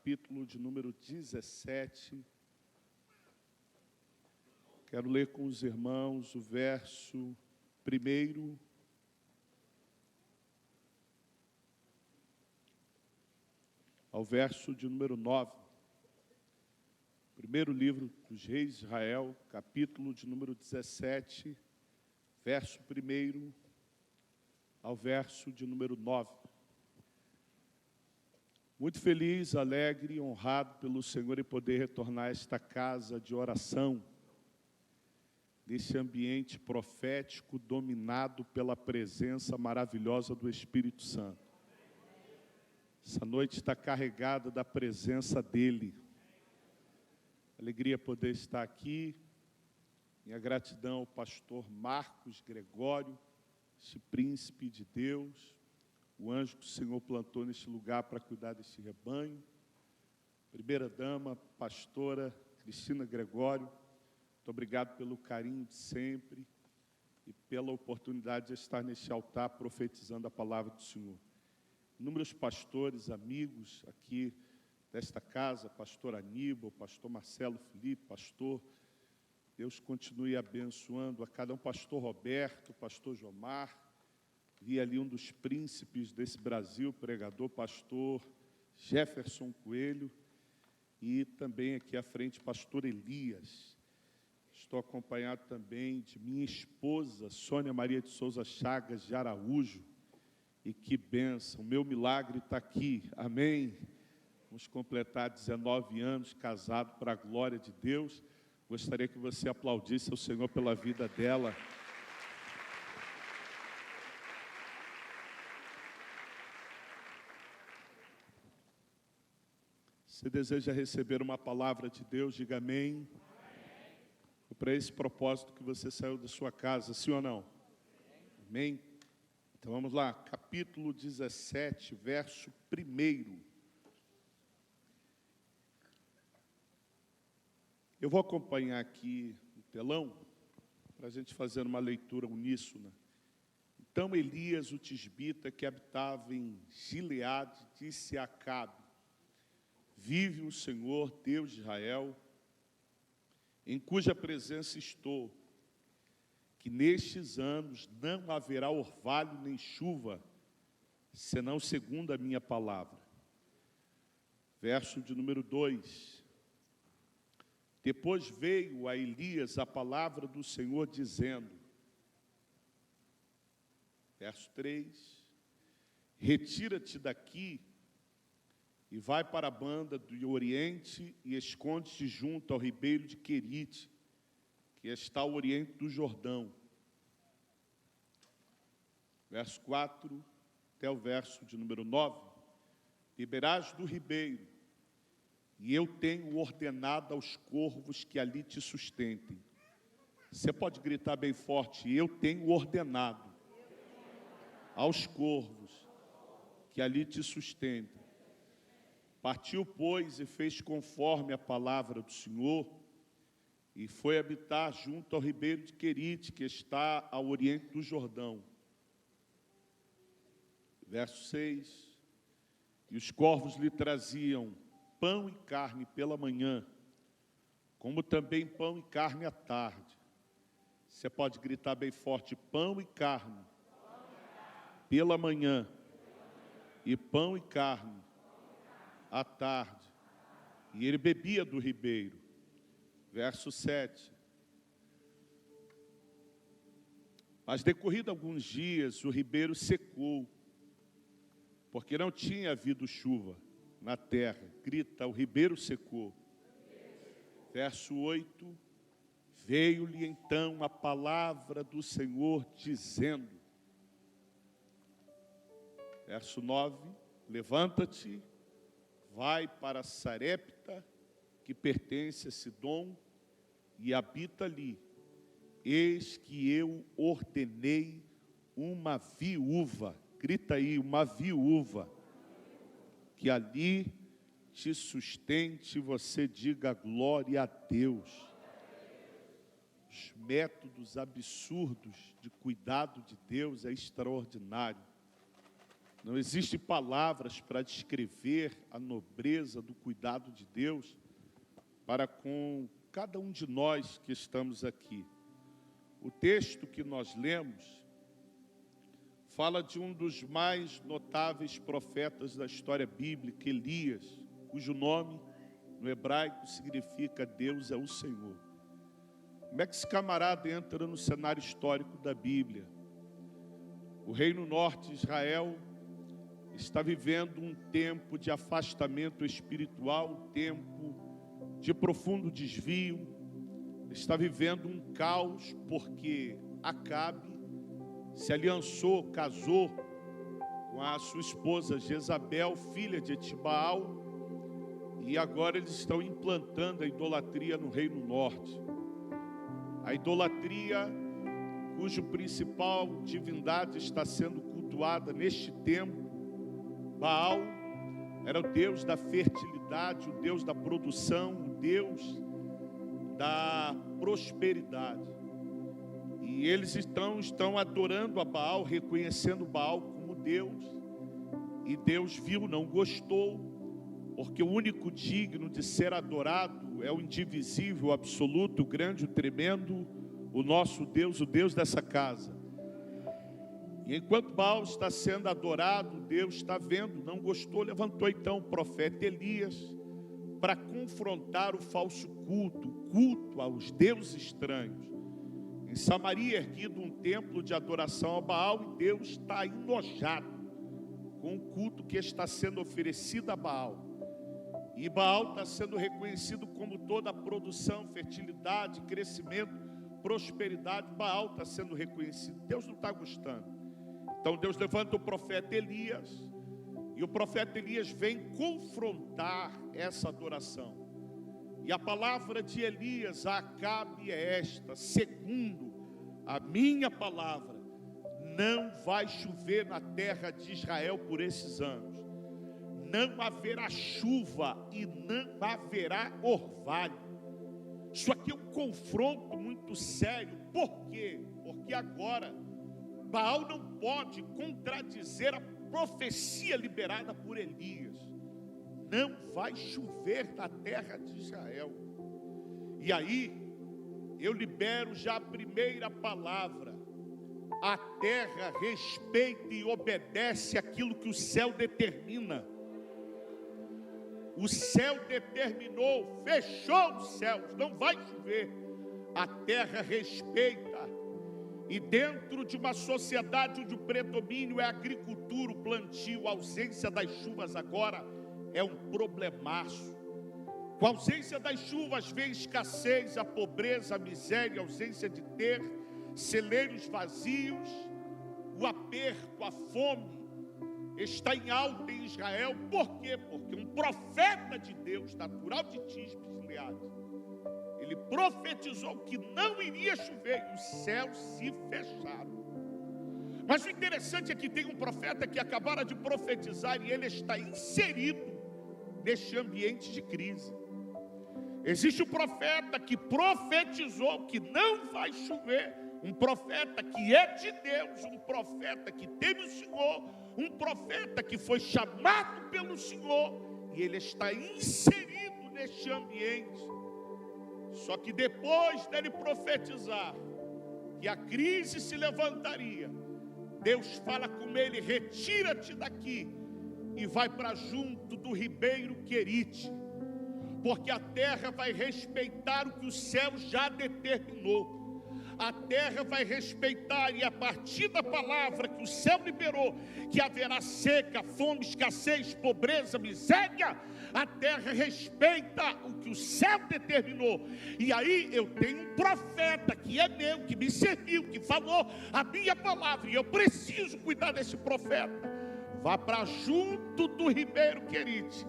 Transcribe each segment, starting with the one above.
capítulo de número 17. Quero ler com os irmãos o verso 1 ao verso de número 9. Primeiro livro dos Reis de Israel, capítulo de número 17, verso 1 ao verso de número 9. Muito feliz, alegre e honrado pelo Senhor em poder retornar a esta casa de oração, nesse ambiente profético dominado pela presença maravilhosa do Espírito Santo. Essa noite está carregada da presença dEle. Alegria poder estar aqui. Minha gratidão ao pastor Marcos Gregório, esse príncipe de Deus, o anjo que o Senhor plantou neste lugar para cuidar desse rebanho. Primeira dama, pastora Cristina Gregório, muito obrigado pelo carinho de sempre e pela oportunidade de estar neste altar profetizando a palavra do Senhor. Inúmeros pastores, amigos aqui desta casa, pastor Aníbal, pastor Marcelo Felipe, pastor, Deus continue abençoando a cada um, pastor Roberto, pastor Jomar, vi ali um dos príncipes desse Brasil, pregador, pastor Jefferson Coelho, e também aqui à frente, pastor Elias. Estou acompanhado também de minha esposa, Sônia Maria de Souza Chagas de Araújo, e que bênção, o meu milagre está aqui, amém? Vamos completar 19 anos casados para a glória de Deus. Gostaria que você aplaudisse ao Senhor pela vida dela. Se deseja receber uma palavra de Deus, diga amém. Foi para esse propósito que você saiu da sua casa, sim ou não? Amém? Então vamos lá, capítulo 17, verso 1. Eu vou acompanhar aqui no telão, para a gente fazer uma leitura uníssona. Então Elias, o tisbita, que habitava em Gileade, disse a Acabe: vive o Senhor, Deus de Israel, em cuja presença estou, que nestes anos não haverá orvalho nem chuva, senão segundo a minha palavra. Verso de número 2. Depois veio a Elias a palavra do Senhor dizendo, verso 3, retira-te daqui e vai para a banda do Oriente e esconde-te junto ao ribeiro de Querite, que está ao oriente do Jordão. Verso 4 até o verso de número 9. Beberás do ribeiro, e eu tenho ordenado aos corvos que ali te sustentem. Você pode gritar bem forte, eu tenho ordenado aos corvos que ali te sustentem. Partiu, pois, e fez conforme a palavra do Senhor, e foi habitar junto ao ribeiro de Querite, que está ao oriente do Jordão. Verso 6. E os corvos lhe traziam pão e carne pela manhã, como também pão e carne à tarde. Você pode gritar bem forte, pão e carne pela manhã, e pão e carne à tarde. E ele bebia do ribeiro. Verso 7. Mas decorrido alguns dias, o ribeiro secou, porque não tinha havido chuva na terra. Grita, o ribeiro secou. Verso 8. Veio-lhe então a palavra do Senhor dizendo, verso 9, levanta-te, vai para Sarepta, que pertence a Sidom, e habita ali. Eis que eu ordenei uma viúva, grita aí, uma viúva, que ali te sustente, você diga glória a Deus. Os métodos absurdos de cuidado de Deus é extraordinário. Não existem palavras para descrever a nobreza do cuidado de Deus para com cada um de nós que estamos aqui. O texto que nós lemos fala de um dos mais notáveis profetas da história bíblica, Elias, cujo nome no hebraico significa Deus é o Senhor. Como é que esse camarada entra no cenário histórico da Bíblia? O Reino Norte de Israel está vivendo um tempo de afastamento espiritual, um tempo de profundo desvio, está vivendo um caos porque Acabe se aliançou, casou com a sua esposa Jezabel, filha de Etibaal, e agora eles estão implantando a idolatria no Reino Norte. A idolatria cujo principal divindade está sendo cultuada neste tempo, Baal, era o Deus da fertilidade, o Deus da produção, o Deus da prosperidade. E eles estão adorando a Baal, reconhecendo Baal como Deus. E Deus viu, não gostou, porque o único digno de ser adorado é o indivisível, o absoluto, o grande, o tremendo, o nosso Deus, o Deus dessa casa. E enquanto Baal está sendo adorado, Deus está vendo, não gostou, levantou então o profeta Elias para confrontar o falso culto, o culto aos deuses estranhos. Em Samaria, erguido um templo de adoração a Baal, e Deus está enojado com o culto que está sendo oferecido a Baal. E Baal está sendo reconhecido como toda a produção, fertilidade, crescimento, prosperidade. Baal está sendo reconhecido. Deus não está gostando. Então Deus levanta o profeta Elias, e o profeta Elias vem confrontar essa adoração. E a palavra de Elias a Acabe é esta: segundo a minha palavra, não vai chover na terra de Israel por esses anos. Não haverá chuva e não haverá orvalho. Isso aqui é um confronto muito sério. Por quê? Porque agora Baal não pode contradizer a profecia liberada por Elias. Não vai chover na terra de Israel. E aí, eu libero já a primeira palavra. A terra respeita e obedece aquilo que o céu determina. O céu determinou, fechou os céus, não vai chover. A terra respeita. E dentro de uma sociedade onde o predomínio é a agricultura, o plantio, a ausência das chuvas agora é um problemaço. Com a ausência das chuvas vem escassez, a pobreza, a miséria, a ausência de ter, celeiros vazios, o aperto, a fome está em alta em Israel. Por quê? Porque um profeta de Deus, natural de Tisbe e Gileade, ele profetizou que não iria chover e os céus se fecharam. Mas o interessante é que tem um profeta que acabara de profetizar e ele está inserido neste ambiente de crise. Existe um profeta que profetizou que não vai chover, um profeta que é de Deus, um profeta que teme o Senhor, um profeta que foi chamado pelo Senhor, e ele está inserido neste ambiente. Só que depois dele profetizar que a crise se levantaria, Deus fala com ele: retira-te daqui e vai para junto do ribeiro Querite, porque a terra vai respeitar o que o céu já determinou. A terra vai respeitar, e a partir da palavra que o céu liberou, que haverá seca, fome, escassez, pobreza, miséria, a terra respeita o que o céu determinou. E aí eu tenho um profeta que é meu, que me serviu, que falou a minha palavra, e eu preciso cuidar desse profeta. Vá para junto do ribeiro Querite,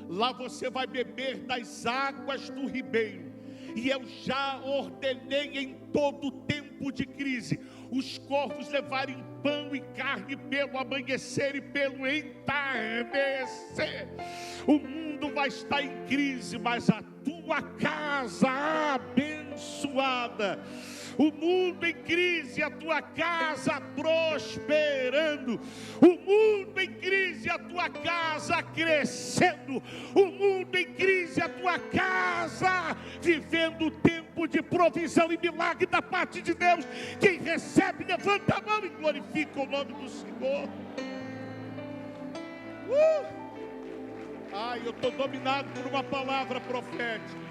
lá você vai beber das águas do ribeiro. E eu já ordenei em todo tempo de crise os corvos levarem pão e carne pelo amanhecer e pelo entardecer. O mundo vai estar em crise, mas a tua casa abençoada O mundo em crise, a tua casa prosperando. O mundo em crise, a tua casa crescendo. O mundo em crise, a tua casa vivendo o tempo de provisão e milagre da parte de Deus. Quem recebe, levanta a mão e glorifica o nome do Senhor. Ai, eu estou dominado por uma palavra profética.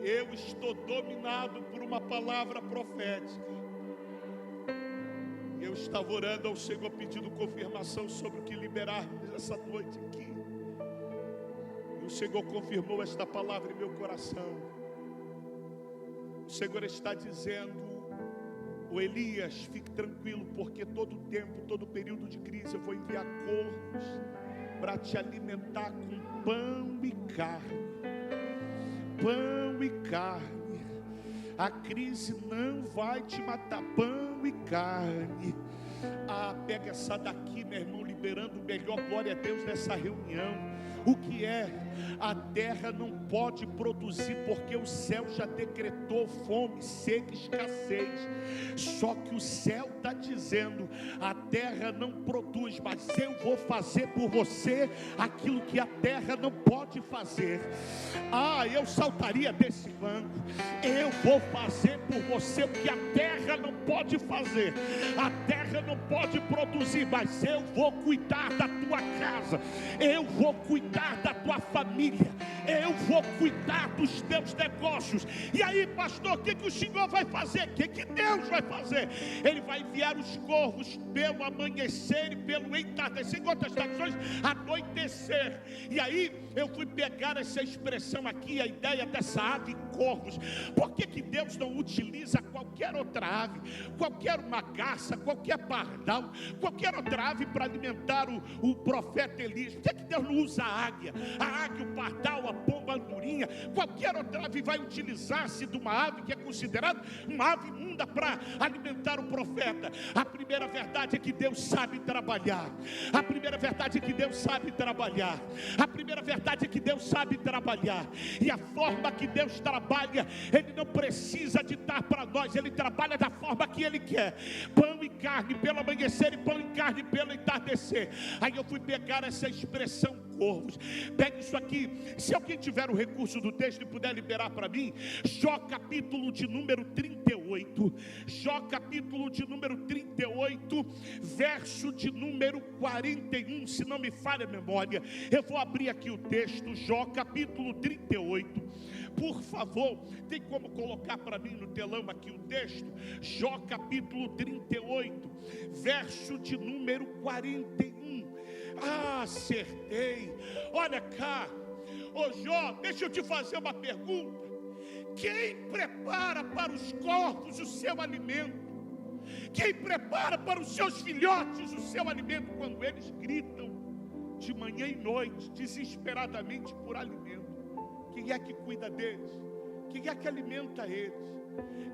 Eu estou dominado por uma palavra profética. Eu estava orando ao Senhor pedindo confirmação sobre o que liberarmos essa noite aqui. E o Senhor confirmou esta palavra em meu coração. O Senhor está dizendo: o Elias, fique tranquilo, porque todo tempo, todo período de crise eu vou enviar corvos para te alimentar com pão e carne. Pão e carne. A crise não vai te matar. Pão e carne. Pega essa daqui, meu irmão, liberando o melhor, glória a Deus, nessa reunião. O que é? A terra não pode produzir, porque o céu já decretou fome, seca, escassez. Só que o céu está dizendo: a terra não produz, mas eu vou fazer por você aquilo que a terra não pode fazer. Eu saltaria desse banco. Eu vou fazer por você o que a terra não pode fazer. A terra não pode produzir, mas eu vou cuidar da tua casa. Eu vou cuidar da tua família. Eu vou cuidar dos teus negócios. E aí, pastor, o que o Senhor vai fazer? O que Deus vai fazer? Ele vai enviar os corvos pelo amanhecer e pelo entardecer. Em outras traduções, anoitecer. E aí, eu fui pegar essa expressão aqui, a ideia dessa ave corvos. Por que Deus não utiliza qualquer outra ave, qualquer uma garça, qualquer pardal, qualquer outra ave para alimentar o profeta Elias? Por que Deus não usa a águia, o pardal, a pomba, a andorinha? Qualquer outra ave vai utilizar-se de uma ave que é considerada uma ave imunda para alimentar o profeta. A primeira verdade é que Deus sabe trabalhar. A primeira verdade é que Deus sabe trabalhar. A primeira verdade é que Deus sabe trabalhar. E a forma que Deus trabalha, Ele não precisa ditar para nós. Ele trabalha da forma que Ele quer. Pão e carne pelo amanhecer e pão e carne pelo entardecer. Aí eu fui pegar essa expressão corvos. Pegue isso aqui. Se alguém tiver o recurso do texto e puder liberar para mim, Jó capítulo de número 38. Jó capítulo de número 38, verso de número 41, se não me falha a memória. Eu vou abrir aqui o texto, Jó capítulo 38. Por favor, tem como colocar para mim no telão aqui o texto? Jó capítulo 38, verso de número 41. Acertei. Olha cá. Ô Jó, deixa eu te fazer uma pergunta. Quem prepara para os corvos o seu alimento? Quem prepara para os seus filhotes o seu alimento quando eles gritam de manhã e noite, desesperadamente por alimento? Quem é que cuida deles? Quem é que alimenta eles?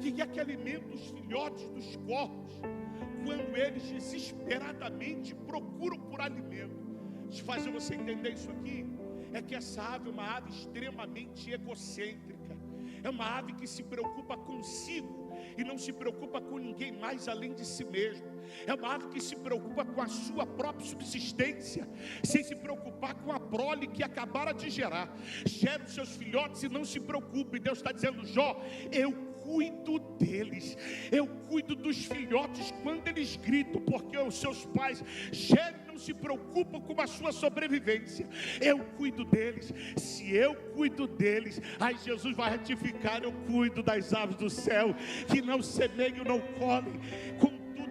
Quem é que alimenta os filhotes dos corvos quando eles desesperadamente procuram por alimento? Deixa eu fazer você entender isso aqui. É que essa ave é uma ave extremamente egocêntrica. É uma ave que se preocupa consigo e não se preocupa com ninguém mais além de si mesmo. É uma ave que se preocupa com a sua própria subsistência, sem se preocupar com a prole que acabara de gerar. Gera os seus filhotes e não se preocupe. Deus está dizendo: Jó, eu cuido deles, eu cuido dos filhotes quando eles gritam, porque os seus pais geram, não se preocupam com a sua sobrevivência. Eu cuido deles. Se eu cuido deles, aí Jesus vai ratificar: eu cuido das aves do céu, que não semeiam, não colhem,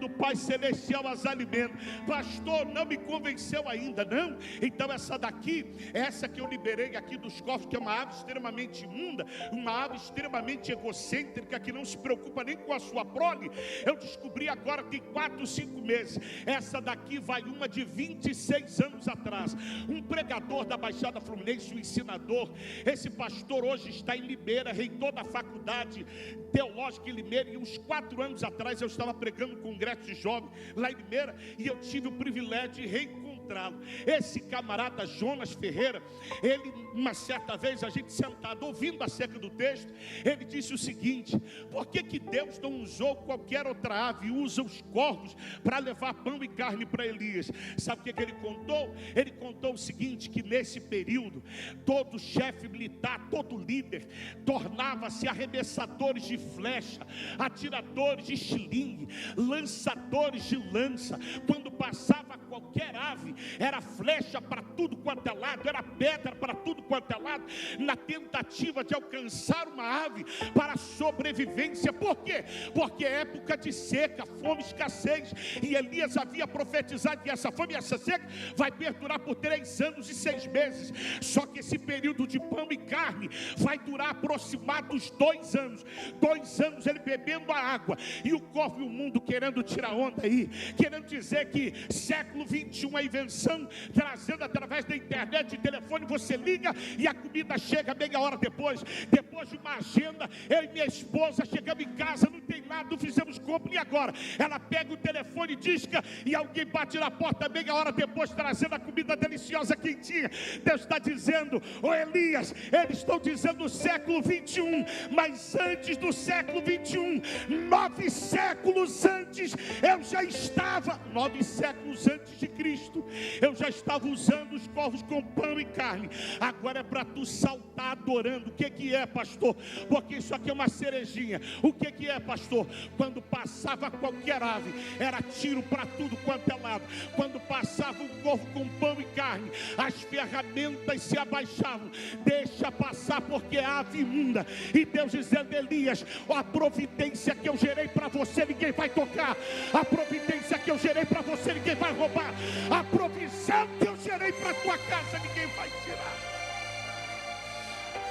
do Pai Celestial as alimenta. Pastor, não me convenceu ainda, não? Então essa daqui, essa que eu liberei aqui dos corvos, que é uma ave extremamente imunda, uma ave extremamente egocêntrica, que não se preocupa nem com a sua prole, eu descobri agora, tem 4, 5 meses. Essa daqui vai uma de 26 anos atrás. Um pregador da Baixada Fluminense, um ensinador, esse pastor hoje está em Limeira, reitor da faculdade teológica em Limeira, e uns 4 anos atrás eu estava pregando um congresso de jovens lá em Limeira, e eu tive o privilégio de reencontrar encontrá-lo. Esse camarada Jonas Ferreira, ele, uma certa vez, a gente sentado ouvindo acerca do texto, ele disse o seguinte: por que Deus não usou qualquer outra ave e usa os corvos para levar pão e carne para Elias? Sabe o que ele contou? Ele contou o seguinte, que nesse período, todo chefe militar, todo líder, tornava-se arremessadores de flecha, atiradores de estilingue, lançadores de lança. Quando passava qualquer ave, era flecha para tudo quanto é lado, era pedra para tudo quanto é lado, na tentativa de alcançar uma ave para a sobrevivência. Por quê? Porque é época de seca, fome, escassez, e Elias havia profetizado que essa fome e essa seca vai perdurar por 3 anos e 6 meses. Só que esse período de pão e carne vai durar aproximados 2 anos. 2 anos ele bebendo a água, e o corvo e o mundo querendo tirar onda aí, querendo dizer que século 21 a invenção, trazendo através da internet e telefone, você liga e a comida chega meia hora depois de uma agenda. Eu e minha esposa chegamos em casa, não tem nada, não fizemos compra, e agora? Ela pega o telefone, disca, e alguém bate na porta meia hora depois, trazendo a comida deliciosa, quentinha. Deus está dizendo: ô Elias, eles estão dizendo o século 21, mas antes do século 21, 9 séculos antes, eu já estava, 9 séculos antes de Cristo, eu já estava usando os corvos com pão e carne. Agora é para tu saltar adorando. O que é, pastor? Porque isso aqui é uma cerejinha. O que é, pastor? Quando passava qualquer ave, era tiro para tudo quanto é lado. Quando passava um corvo com pão e carne, as ferramentas se abaixavam. Deixa passar, porque é ave imunda. E Deus dizendo: Elias, a providência que eu gerei para você, ninguém vai tocar. A providência que eu gerei para você, ninguém vai roubar. A provisão que eu gerei para tua casa, ninguém vai tirar.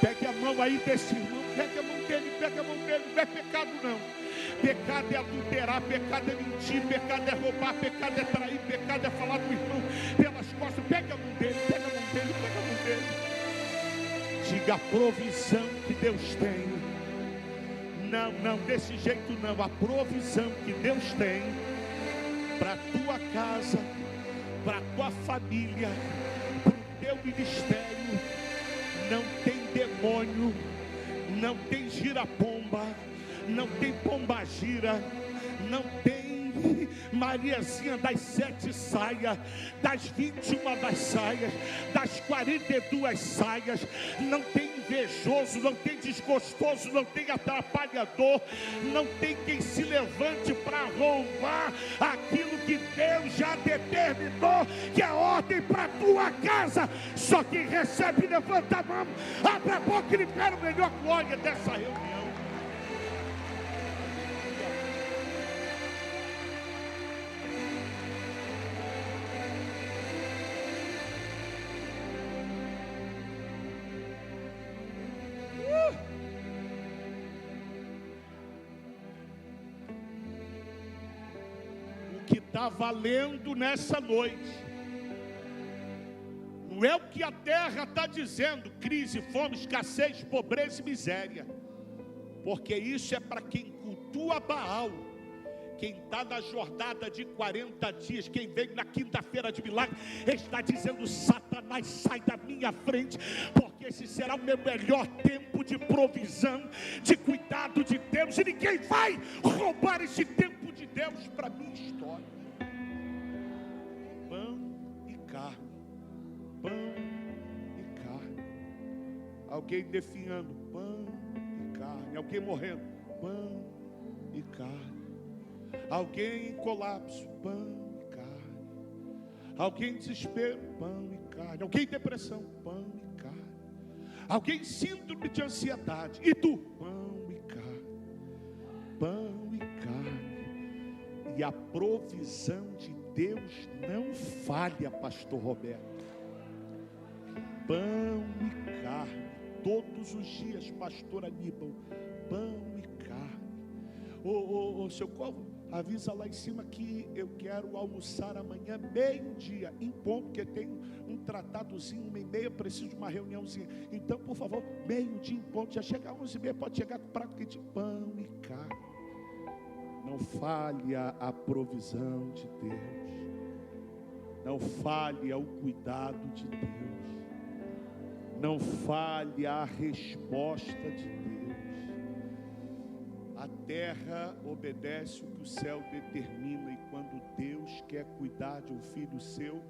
Pegue a mão aí desse irmão, pegue a mão dele, pega a mão dele. Não é pecado não. Pecado é adulterar, pecado é mentir, pecado é roubar, pecado é trair, pecado é falar do irmão pelas costas. Pega a mão dele, pega a mão dele, pega a mão dele. Diga: a provisão que Deus tem. Não, desse jeito não. A provisão que Deus tem para a tua casa, para a tua família, para o teu ministério, não tem demônio, não tem gira-pomba, não tem pomba-gira, não tem Mariazinha das 7 saias, das 21 das saias, das 42 saias. Não tem invejoso, não tem desgostoso, não tem atrapalhador, não tem quem se levante para roubar aquilo que Deus já determinou que é ordem para a tua casa. Só quem recebe, levanta a mão, abre a boca e libera o melhor glória dessa reunião. O que está valendo nessa noite não é o que a terra está dizendo: crise, fome, escassez, pobreza e miséria. Porque isso é para quem cultua Baal, quem está na jornada de 40 dias, quem veio na quinta-feira de milagre, está dizendo: Satanás, sai da minha frente, porque esse será o meu melhor tempo de provisão, de cuidado de Deus, e ninguém vai roubar esse tempo de Deus para a minha história. Pão e carne, pão e carne. Alguém definhando, pão e carne. Alguém morrendo, pão e carne. Alguém em colapso, pão e carne. Alguém em desespero, pão e carne. Alguém em depressão, pão e carne. Alguém em síndrome de ansiedade, e tu, pão e carne. Pão e carne. E a provisão de Deus não falha, pastor Roberto. Pão e carne, todos os dias, pastor Aníbal. Pão e carne. Ô seu Corvo, avisa lá em cima que eu quero almoçar amanhã, meio-dia, em ponto, porque tem um tratadozinho, 1h30, preciso de uma reuniãozinha. Então, por favor, meio-dia em ponto, já chega às 11h30, pode chegar com prato quente, pão e carne. Não falha a provisão de Deus. Não falhe ao cuidado de Deus. Não falhe à resposta de Deus. A terra obedece o que o céu determina, e quando Deus quer cuidar de um filho seu,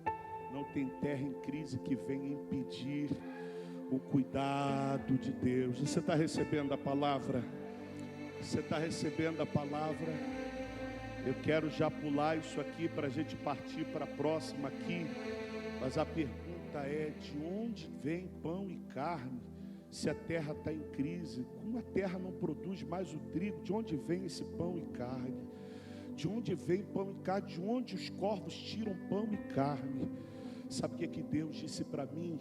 não tem terra em crise que venha impedir o cuidado de Deus. Você está recebendo a palavra? Você está recebendo a palavra? Eu quero já pular isso aqui para a gente partir para a próxima aqui. Mas a pergunta é: de onde vem pão e carne? Se a terra está em crise, como a terra não produz mais o trigo, de onde vem esse pão e carne? De onde vem pão e carne? De onde os corvos tiram pão e carne? Sabe o que Deus disse para mim?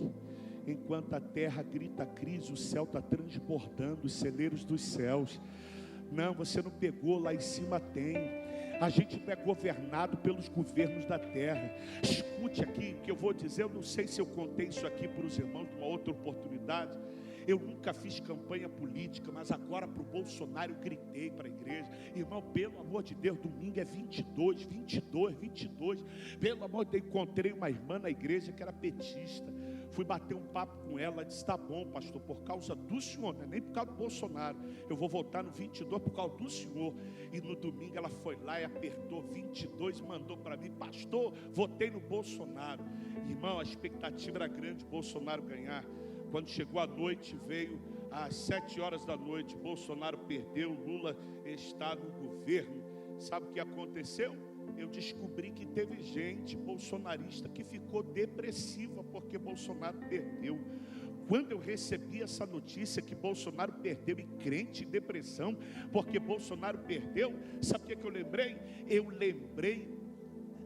Enquanto a terra grita crise, o céu está transbordando os celeiros dos céus. Não, você não pegou, lá em cima tem. A gente não é governado pelos governos da terra. Escute aqui o que eu vou dizer. Eu não sei se eu contei isso aqui para os irmãos numa outra oportunidade. Eu nunca fiz campanha política, mas agora para o Bolsonaro eu gritei para a igreja: irmão, pelo amor de Deus, domingo é 22. Pelo amor de Deus, encontrei uma irmã na igreja que era petista. Fui bater um papo com ela, disse: tá bom, pastor, por causa do senhor, não é nem por causa do Bolsonaro, eu vou votar no 22 por causa do senhor. E no domingo ela foi lá e apertou 22, mandou para mim: pastor, votei no Bolsonaro. Irmão, a expectativa era grande, Bolsonaro ganhar. Quando chegou a noite, veio às 7 horas da noite, Bolsonaro perdeu, Lula está no governo. Sabe o que aconteceu? Eu descobri que teve gente bolsonarista que ficou depressiva porque Bolsonaro perdeu. Quando eu recebi essa notícia que Bolsonaro perdeu, e crente em depressão porque Bolsonaro perdeu, sabe o que eu lembrei? Eu lembrei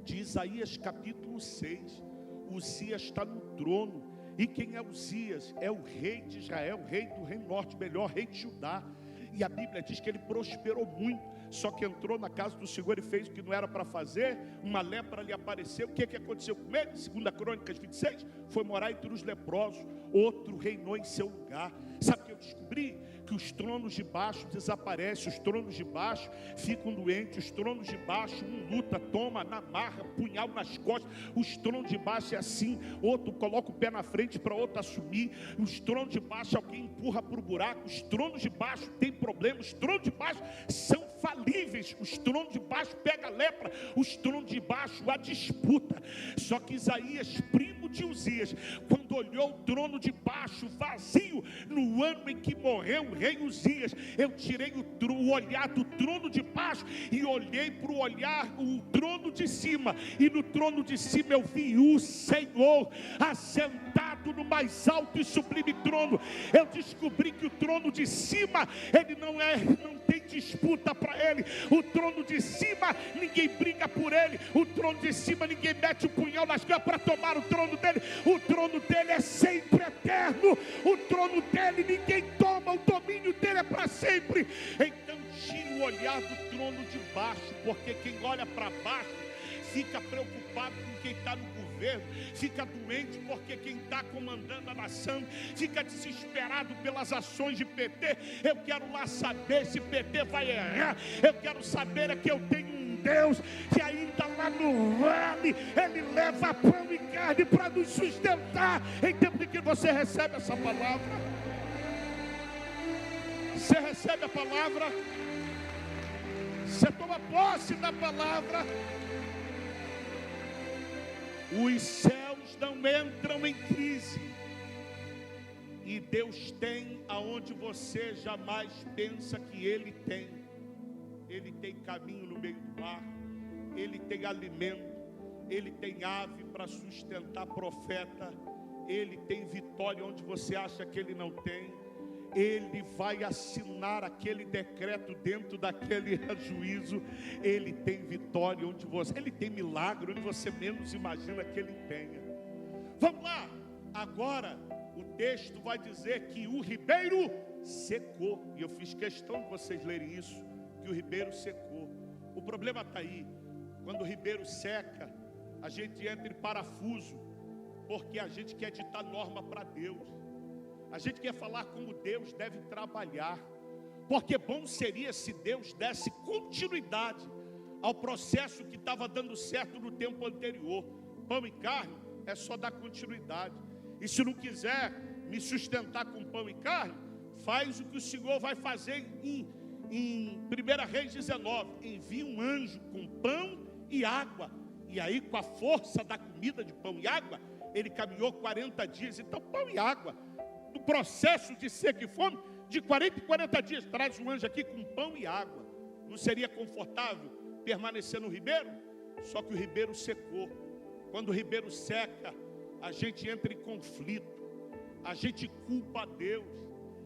de Isaías capítulo 6. Uzias está no trono. E quem é Uzias? É o rei de Israel, o rei do reino norte, melhor rei de Judá. E a Bíblia diz que ele prosperou muito. Só que entrou na casa do Senhor e fez o que não era para fazer. Uma lepra lhe apareceu. O que aconteceu com ele? 2 Crônicas 26, foi morar entre os leprosos. Outro reinou em seu lugar. Sabe o que eu descobri? Que os tronos de baixo desaparecem. Os tronos de baixo ficam doentes. Os tronos de baixo, um luta, toma na marra, punhal nas costas. Os tronos de baixo é assim. Outro coloca o pé na frente para outro assumir. Os tronos de baixo alguém empurra para o buraco. Os tronos de baixo tem problemas. Os tronos de baixo são falíveis. Os tronos de baixo pega a lepra. Os tronos de baixo a disputa. Só que Isaías, primo de Uzias, quando olhou o trono de baixo vazio, no ano em que morreu o rei Uzias, eu tirei o olhar do trono de baixo e olhei para o trono de cima, e no trono de cima eu vi o Senhor assentado no mais alto e sublime trono. Eu descobri que o trono de cima, ele não tem disputa para ele. O trono de cima, ninguém briga por ele. O trono de cima, ninguém mete o punhal nas costas para tomar o trono dele. O trono dele é sempre eterno. O trono dele, ninguém toma. O domínio dele é para sempre. Então tire o olhar do trono de baixo, porque quem olha para baixo fica preocupado com quem está no governo, fica doente porque quem está comandando a nação, fica desesperado pelas ações de PT. Eu quero lá saber se PT vai errar. Eu quero saber que eu tenho um Deus que ainda lá no vale, Ele leva pão e carne para nos sustentar. Em tempo em que você recebe essa palavra, você recebe a palavra, você toma posse da palavra. Os céus não entram em crise, e Deus tem aonde você jamais pensa que Ele tem. Ele tem caminho no meio do mar, Ele tem alimento, Ele tem ave para sustentar profeta, Ele tem vitória onde você acha que Ele não tem. Ele vai assinar aquele decreto dentro daquele juízo. Ele tem vitória onde você... Ele tem milagre onde você menos imagina que Ele tenha. Vamos lá. Agora o texto vai dizer que o ribeiro secou. E eu fiz questão de vocês lerem isso, que o ribeiro secou. O problema está aí. Quando o ribeiro seca, a gente entra em parafuso, porque a gente quer ditar norma para Deus. A gente quer falar como Deus deve trabalhar, porque bom seria se Deus desse continuidade ao processo que estava dando certo no tempo anterior. pão e carne, é só dar continuidade. E se não quiser me sustentar com pão e carne, faz o que o Senhor vai fazer em 1 Reis 19. Envia um anjo com pão e água. E aí, com a força da comida de pão e água, ele caminhou 40 dias. Então, pão e água, no processo de seca e fome, de 40 em 40 dias, traz um anjo aqui com pão e água. Não seria confortável permanecer no ribeiro? Só que o ribeiro secou. Quando o ribeiro seca, a gente entra em conflito, a gente culpa a Deus,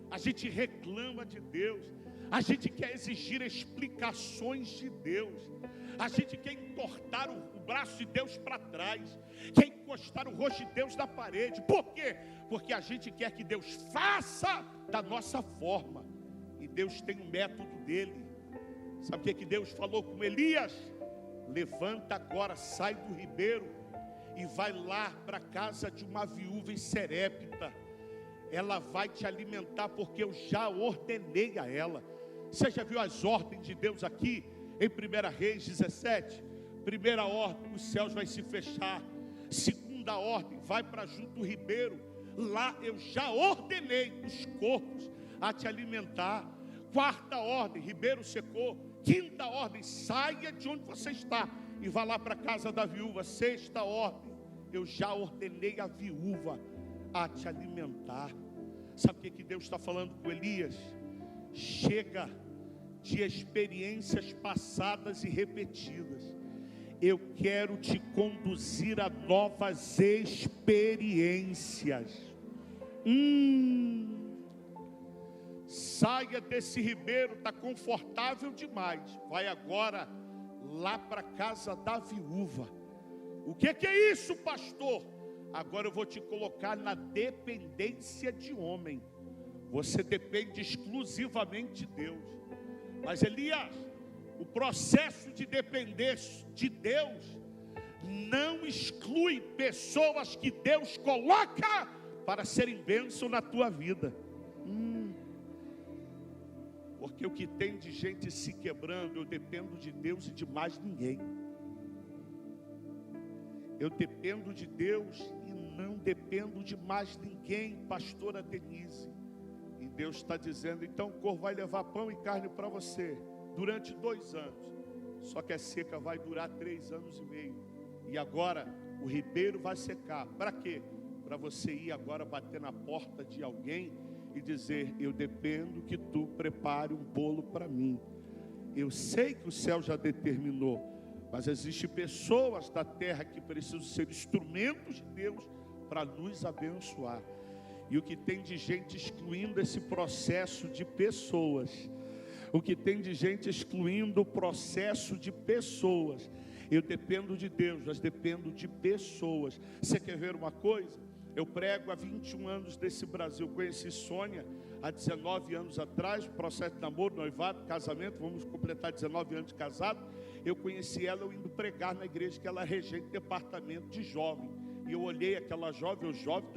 a gente reclama de Deus, a gente quer exigir explicações de Deus, a gente quer entortar o braço de Deus para trás, quer encostar o rosto de Deus na parede. Por quê? Porque a gente quer que Deus faça da nossa forma, e Deus tem um método dele. Sabe o que Deus falou com Elias? Levanta agora, sai do ribeiro e vai lá para a casa de uma viúva em Serepta. Ela vai te alimentar, porque eu já ordenei a ela. Você já viu as ordens de Deus aqui em 1 Reis 17? Primeira ordem, os céus vai se fechar. Segunda ordem, vai para junto do ribeiro. Lá eu já ordenei os corpos a te alimentar. Quarta ordem, ribeiro secou. Quinta ordem, saia de onde você está e vá lá para a casa da viúva. Sexta ordem, eu já ordenei a viúva a te alimentar. Sabe o que Deus está falando com Elias? Chega de experiências passadas e repetidas. Eu quero te conduzir a novas experiências. Saia desse ribeiro, está confortável demais. Vai agora lá para a casa da viúva. O que é isso, pastor? Agora eu vou te colocar na dependência de homem. Você depende exclusivamente de Deus. Mas Elias, o processo de depender de Deus não exclui pessoas que Deus coloca para serem bênção na tua vida. Porque o que tem de gente se quebrando, eu dependo de Deus e de mais ninguém. Eu dependo de Deus e não dependo de mais ninguém, pastora Denise. E Deus está dizendo, então o corvo vai levar pão e carne para você durante 2 anos. Só que a seca vai durar 3 anos e meio. E agora o ribeiro vai secar. Para quê? Para você ir agora bater na porta de alguém e dizer, eu dependo que tu prepare um bolo para mim. Eu sei que o céu já determinou, mas existem pessoas da terra que precisam ser instrumentos de Deus para nos abençoar. E o que tem de gente excluindo esse processo de pessoas, o que tem de gente excluindo o processo de pessoas. Eu dependo de Deus, mas dependo de pessoas. Você quer ver uma coisa? Eu prego há 21 anos desse Brasil. Conheci Sônia há 19 anos atrás, processo de namoro, noivado, casamento, vamos completar 19 anos de casado. Eu conheci ela, eu indo pregar na igreja que ela regente departamento de jovem. E eu olhei aquela jovem,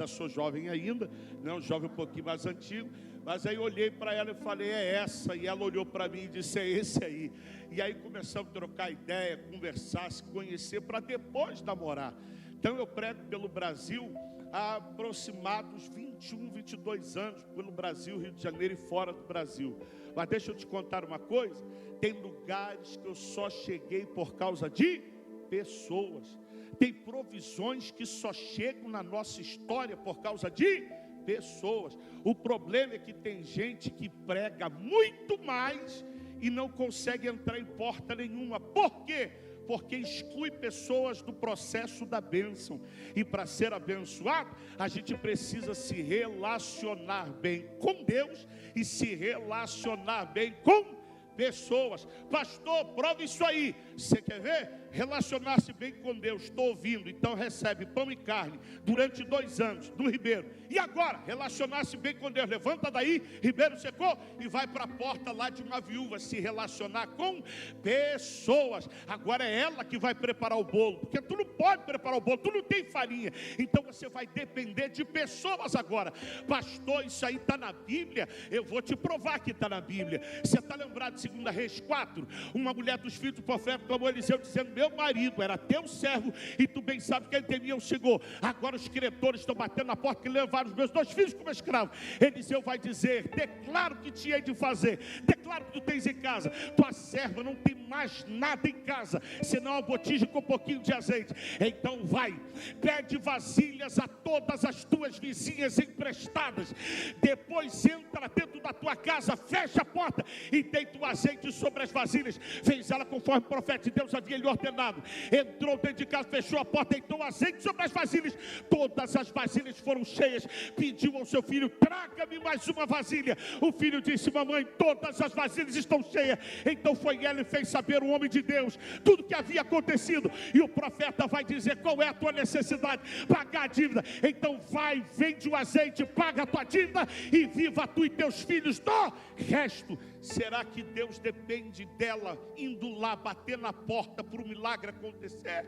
sou jovem ainda, não, um jovem um pouquinho mais antigo, mas aí eu olhei para ela e falei, é essa, e ela olhou para mim e disse, é esse aí. E aí começamos a trocar ideia, conversar, se conhecer, para depois namorar. Então eu prego pelo Brasil há aproximados 21, 22 anos, pelo Brasil, Rio de Janeiro e fora do Brasil. Mas deixa eu te contar uma coisa, tem lugares que eu só cheguei por causa de pessoas. Tem provisões que só chegam na nossa história por causa de pessoas. O problema é que tem gente que prega muito mais e não consegue entrar em porta nenhuma. Por quê? Porque exclui pessoas do processo da bênção. E para ser abençoado, a gente precisa se relacionar bem com Deus e se relacionar bem com pessoas. Pastor, prova isso aí. Você quer ver? Relacionar-se bem com Deus. Estou ouvindo. Então recebe pão e carne durante 2 anos do ribeiro. E agora, relacionar-se bem com Deus. Levanta daí, ribeiro secou, e vai para a porta lá de uma viúva se relacionar com pessoas. Agora é ela que vai preparar o bolo, porque tu não pode preparar o bolo, tu não tem farinha. Então você vai depender de pessoas agora. Pastor, isso aí está na Bíblia? Eu vou te provar que está na Bíblia. Você está lembrado de 2 Reis 4? Uma mulher dos filhos do profeta clamou a Eliseu dizendo, meu marido, era teu servo, e tu bem sabes que ele temia o Senhor. Agora os credores estão batendo na porta que levaram os meus 2 filhos como escravos. Eliseu vai dizer: declaro que te hei de fazer, declaro que tu tens em casa, tua serva não tem mais nada em casa, senão uma botija com um pouquinho de azeite. Então vai, pede vasilhas a todas as tuas vizinhas emprestadas, depois entra dentro da tua casa, fecha a porta e deita o azeite sobre as vasilhas. Fez ela conforme o profeta de Deus havia lhe ordenado. Entrou dentro de casa, fechou a porta, deitou o azeite sobre as vasilhas. Todas as vasilhas foram cheias. Pediu ao seu filho: traga-me mais uma vasilha. O filho disse: mamãe, todas as vasilhas estão cheias. Então foi ela e fez saber o homem de Deus tudo o que havia acontecido. E o profeta vai dizer: qual é a tua necessidade? Pagar a dívida. Então vai, vende o azeite, paga a tua dívida e viva tu e teus filhos do resto. Será que Deus depende dela indo lá bater na porta para o milagre acontecer?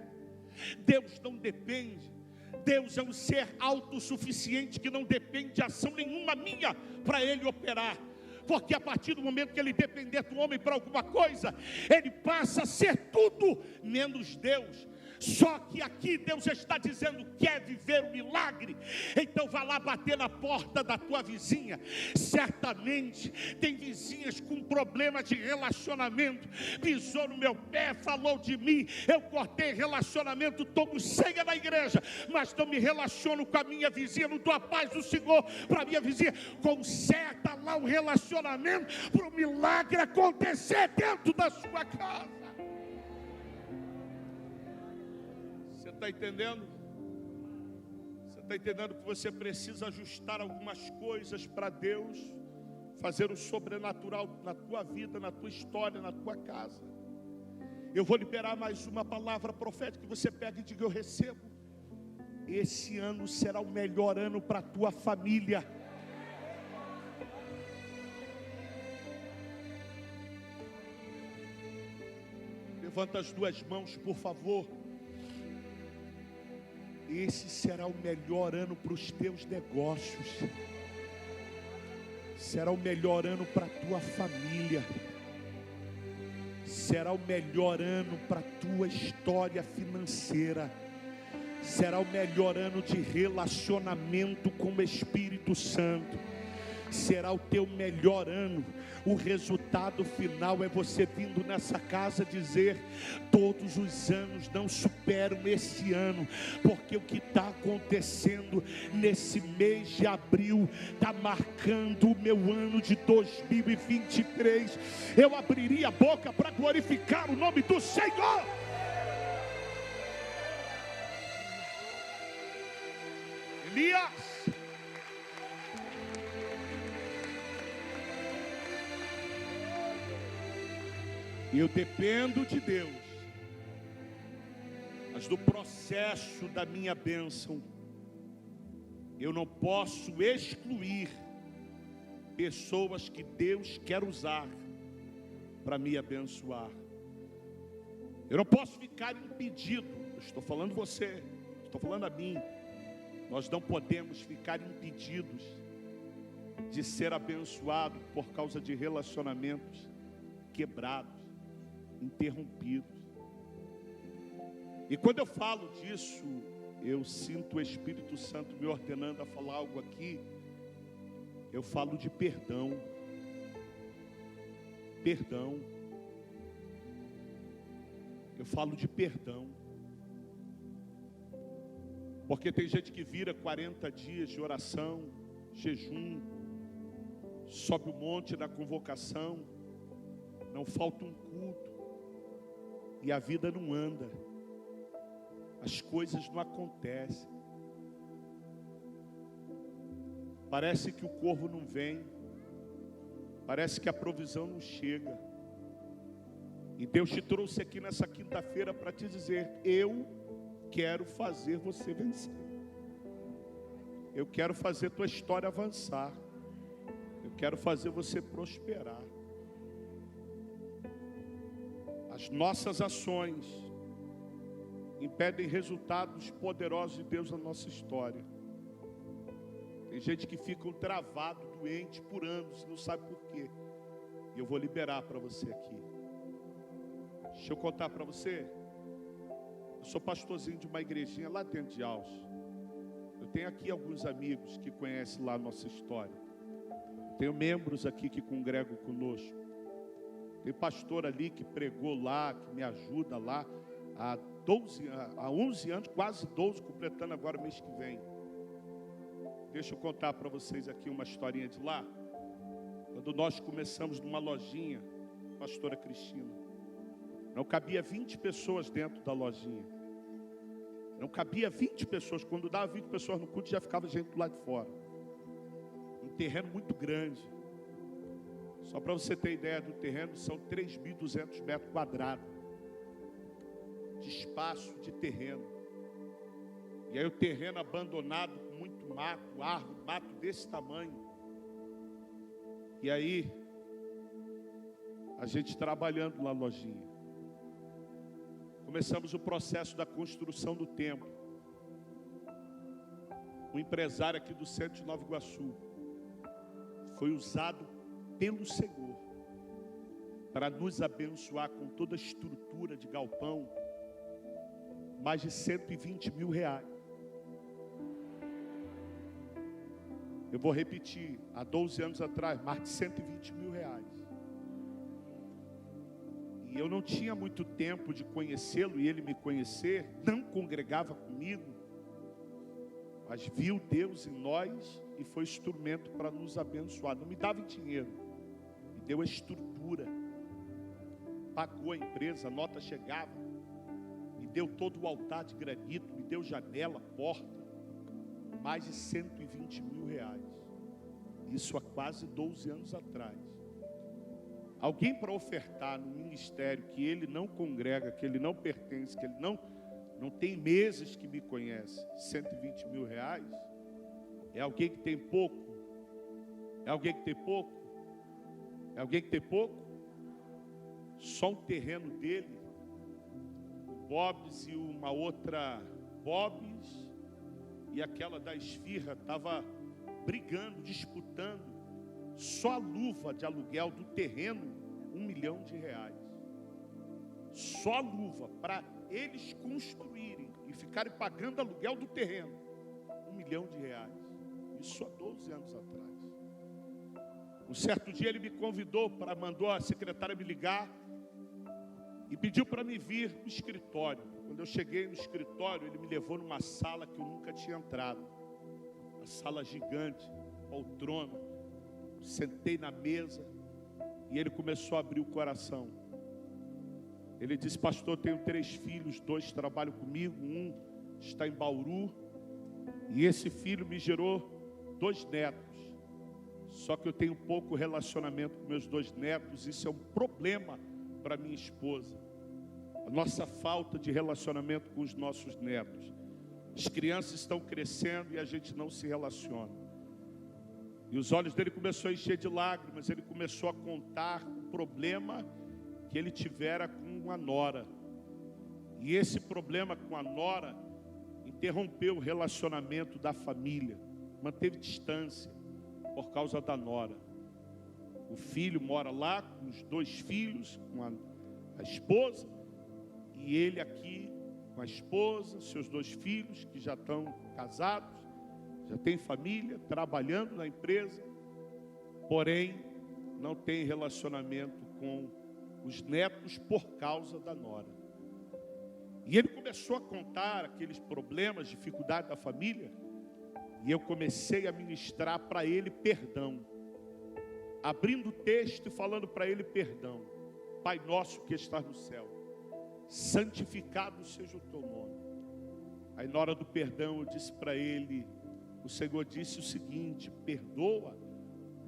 Deus não depende. Deus é um ser autossuficiente que não depende de ação nenhuma minha para Ele operar. Porque a partir do momento que ele depender do homem para alguma coisa, ele passa a ser tudo menos Deus. Só que aqui Deus está dizendo: quer viver um milagre? Então vá lá bater na porta da tua vizinha. Certamente tem vizinhas com problema de relacionamento. Pisou no meu pé, falou de mim, eu cortei relacionamento, tomo ceia na igreja, mas não me relaciono com a minha vizinha, não dou a paz do Senhor para a minha vizinha. Conserta lá o relacionamento para o milagre acontecer dentro da sua casa. Você está entendendo? Você está entendendo que você precisa ajustar algumas coisas para Deus fazer o sobrenatural na tua vida, na tua história, na tua casa. Eu vou liberar mais uma palavra profética que você pega e diga: eu recebo. Esse ano será o melhor ano para a tua família. Levanta as 2 mãos, por favor. Esse será o melhor ano para os teus negócios. Será o melhor ano para a tua família. Será o melhor ano para a tua história financeira. Será o melhor ano de relacionamento com o Espírito Santo. Será o teu melhor ano. O resultado final é você vindo nessa casa dizer: todos os anos não superam esse ano, porque o que está acontecendo nesse mês de abril está marcando o meu ano de 2023. Eu abriria a boca para glorificar o nome do Senhor. Elias, eu dependo de Deus, mas do processo da minha bênção, eu não posso excluir pessoas que Deus quer usar para me abençoar. Eu não posso ficar impedido. Eu estou falando você, estou falando a mim. Nós não podemos ficar impedidos de ser abençoados por causa de relacionamentos quebrados, interrompidos. E quando eu falo disso, eu sinto o Espírito Santo me ordenando a falar algo aqui. Eu falo de perdão. Perdão. Eu falo de perdão. Porque tem gente que vira 40 dias de oração, jejum, sobe o monte da convocação, não falta um culto, e a vida não anda, as coisas não acontecem, parece que o corvo não vem, parece que a provisão não chega. E Deus te trouxe aqui nessa quinta-feira para te dizer: eu quero fazer você vencer. Eu quero fazer tua história avançar. Eu quero fazer você prosperar. As nossas ações impedem resultados poderosos de Deus na nossa história. Tem gente que fica travado, doente por anos, não sabe por quê. E eu vou liberar para você aqui. Deixa eu contar para você. Eu sou pastorzinho de uma igrejinha lá dentro de Alves. Eu tenho aqui alguns amigos que conhecem lá a nossa história. Tenho membros aqui que congregam conosco. Tem pastor ali que pregou lá, que me ajuda lá há 11 anos, quase 12, completando agora mês que vem. Deixa eu contar para vocês aqui uma historinha de lá. Quando nós começamos numa lojinha, pastora Cristina, não cabia 20 pessoas dentro da lojinha. Não cabia 20 pessoas. Quando dava 20 pessoas no culto, já ficava gente do lado de fora. Um terreno muito grande. Só para você ter ideia do terreno, são 3.200 metros quadrados de espaço de terreno. E aí o terreno abandonado, com muito mato, árvore, mato desse tamanho. E aí, a gente trabalhando na lojinha. Começamos o processo da construção do templo. Um empresário aqui do centro de Nova Iguaçu foi usado pelo Senhor para nos abençoar com toda a estrutura de galpão, mais de 120 mil reais. Eu vou repetir, há 12 anos atrás, mais de 120 mil reais. E eu não tinha muito tempo de conhecê-lo e ele me conhecer, não congregava comigo, mas viu Deus em nós e foi instrumento para nos abençoar. Não me dava dinheiro, me deu a estrutura, pagou a empresa, a nota chegava, me deu todo o altar de granito, me deu janela, porta, mais de 120 mil reais. Isso há quase 12 anos atrás. Alguém para ofertar no ministério que ele não congrega, que ele não pertence, que ele não tem meses que me conhece, 120 mil reais, é alguém que tem pouco? É alguém que tem pouco? É alguém que tem pouco? Só um terreno dele, o Bob's e uma outra Bob's e aquela da Esfirra estava brigando, disputando, só a luva de aluguel do terreno, R$1 milhão. Só a luva, para eles construírem e ficarem pagando aluguel do terreno, R$1 milhão. Isso há 12 anos atrás. Um certo dia ele me convidou, mandou a secretária me ligar e pediu para me vir no escritório. Quando eu cheguei no escritório, ele me levou numa sala que eu nunca tinha entrado. Uma sala gigante, poltrona. Sentei na mesa e ele começou a abrir o coração. Ele disse: pastor, eu tenho 3 filhos, 2 trabalham comigo, um está em Bauru. E esse filho me gerou 2 netos. Só que eu tenho pouco relacionamento com meus 2 netos. Isso é um problema para minha esposa. A nossa falta de relacionamento com os nossos netos. As crianças estão crescendo e a gente não se relaciona. E os olhos dele começaram a encher de lágrimas. Ele começou a contar o problema que ele tivera com a nora. E esse problema com a nora interrompeu o relacionamento da família. Manteve distância por causa da nora. O filho mora lá com os 2 filhos, com a esposa. E ele aqui com a esposa, seus 2 filhos que já estão casados, já tem família, trabalhando na empresa, porém não tem relacionamento com os netos por causa da nora. E ele começou a contar aqueles problemas, dificuldades da família, e eu comecei a ministrar para ele perdão, abrindo o texto e falando para ele perdão. Pai nosso que estás no céu, santificado seja o teu nome. Aí na hora do perdão eu disse para ele, o Senhor disse o seguinte: perdoa,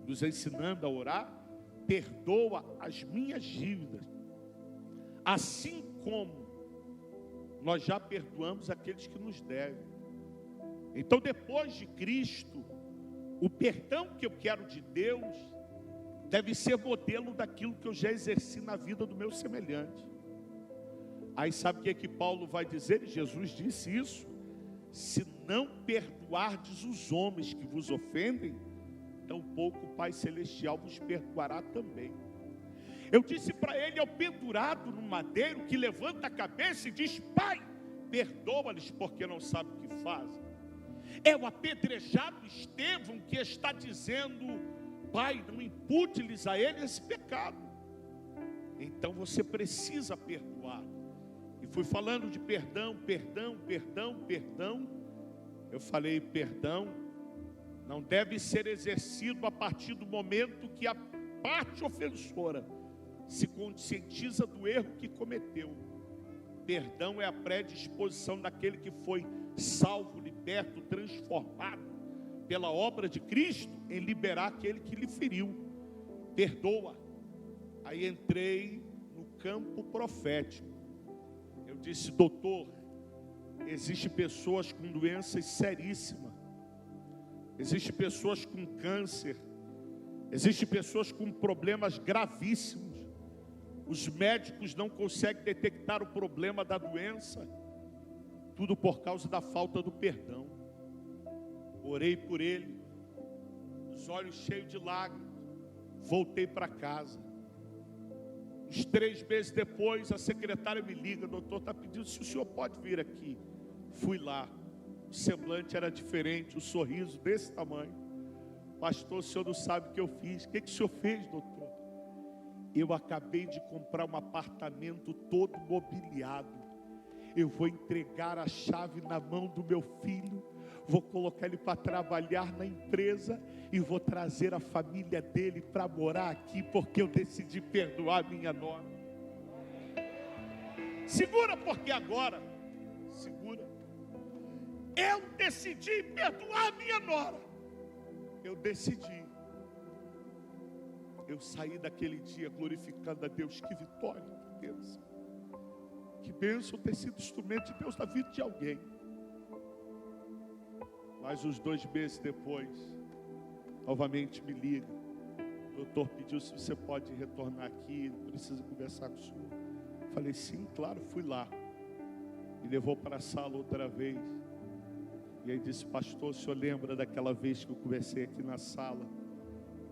nos ensinando a orar, perdoa as minhas dívidas, assim como nós já perdoamos aqueles que nos devem. Então, depois de Cristo, o perdão que eu quero de Deus deve ser modelo daquilo que eu já exerci na vida do meu semelhante. Aí sabe o que é que Paulo vai dizer? E Jesus disse isso: se não perdoardes os homens que vos ofendem, tampouco o Pai Celestial vos perdoará também. Eu disse para ele, ao pendurado no madeiro, que levanta a cabeça e diz: Pai, perdoa-lhes porque não sabem o que fazem. É o apedrejado Estevão que está dizendo: Pai, não impute-lhes a ele esse pecado. Então você precisa perdoar. E fui falando de perdão. Eu falei, perdão não deve ser exercido a partir do momento que a parte ofensora se conscientiza do erro que cometeu. Perdão é a predisposição daquele que foi salvo, liberto, transformado pela obra de Cristo em liberar aquele que lhe feriu. Perdoa. Aí entrei no campo profético. Eu disse: doutor, existem pessoas com doenças seríssimas, existem pessoas com câncer, existem pessoas com problemas gravíssimos. Os médicos não conseguem detectar o problema da doença, tudo por causa da falta do perdão. Orei por ele, os olhos cheios de lágrimas, voltei para casa. Uns 3 meses depois, a secretária me liga: doutor, está pedindo se o senhor pode vir aqui. Fui lá, o semblante era diferente, o sorriso desse tamanho. Pastor, o senhor não sabe o que eu fiz. O que o senhor fez, doutor? Eu acabei de comprar um apartamento todo mobiliado. Eu vou entregar a chave na mão do meu filho, vou colocar ele para trabalhar na empresa e vou trazer a família dele para morar aqui, porque eu decidi perdoar minha nora. Segura, porque agora, segura. Eu decidi perdoar minha nora. Eu decidi. Eu saí daquele dia glorificando a Deus. Que vitória, que bênção. Que bênção ter sido instrumento de Deus na vida de alguém. Mas uns 2 meses depois, novamente me liga: o doutor pediu se você pode retornar aqui, precisa conversar com o senhor. Falei, sim, claro. Fui lá. Me levou para a sala outra vez. E aí disse: pastor, o senhor lembra daquela vez que eu conversei aqui na sala?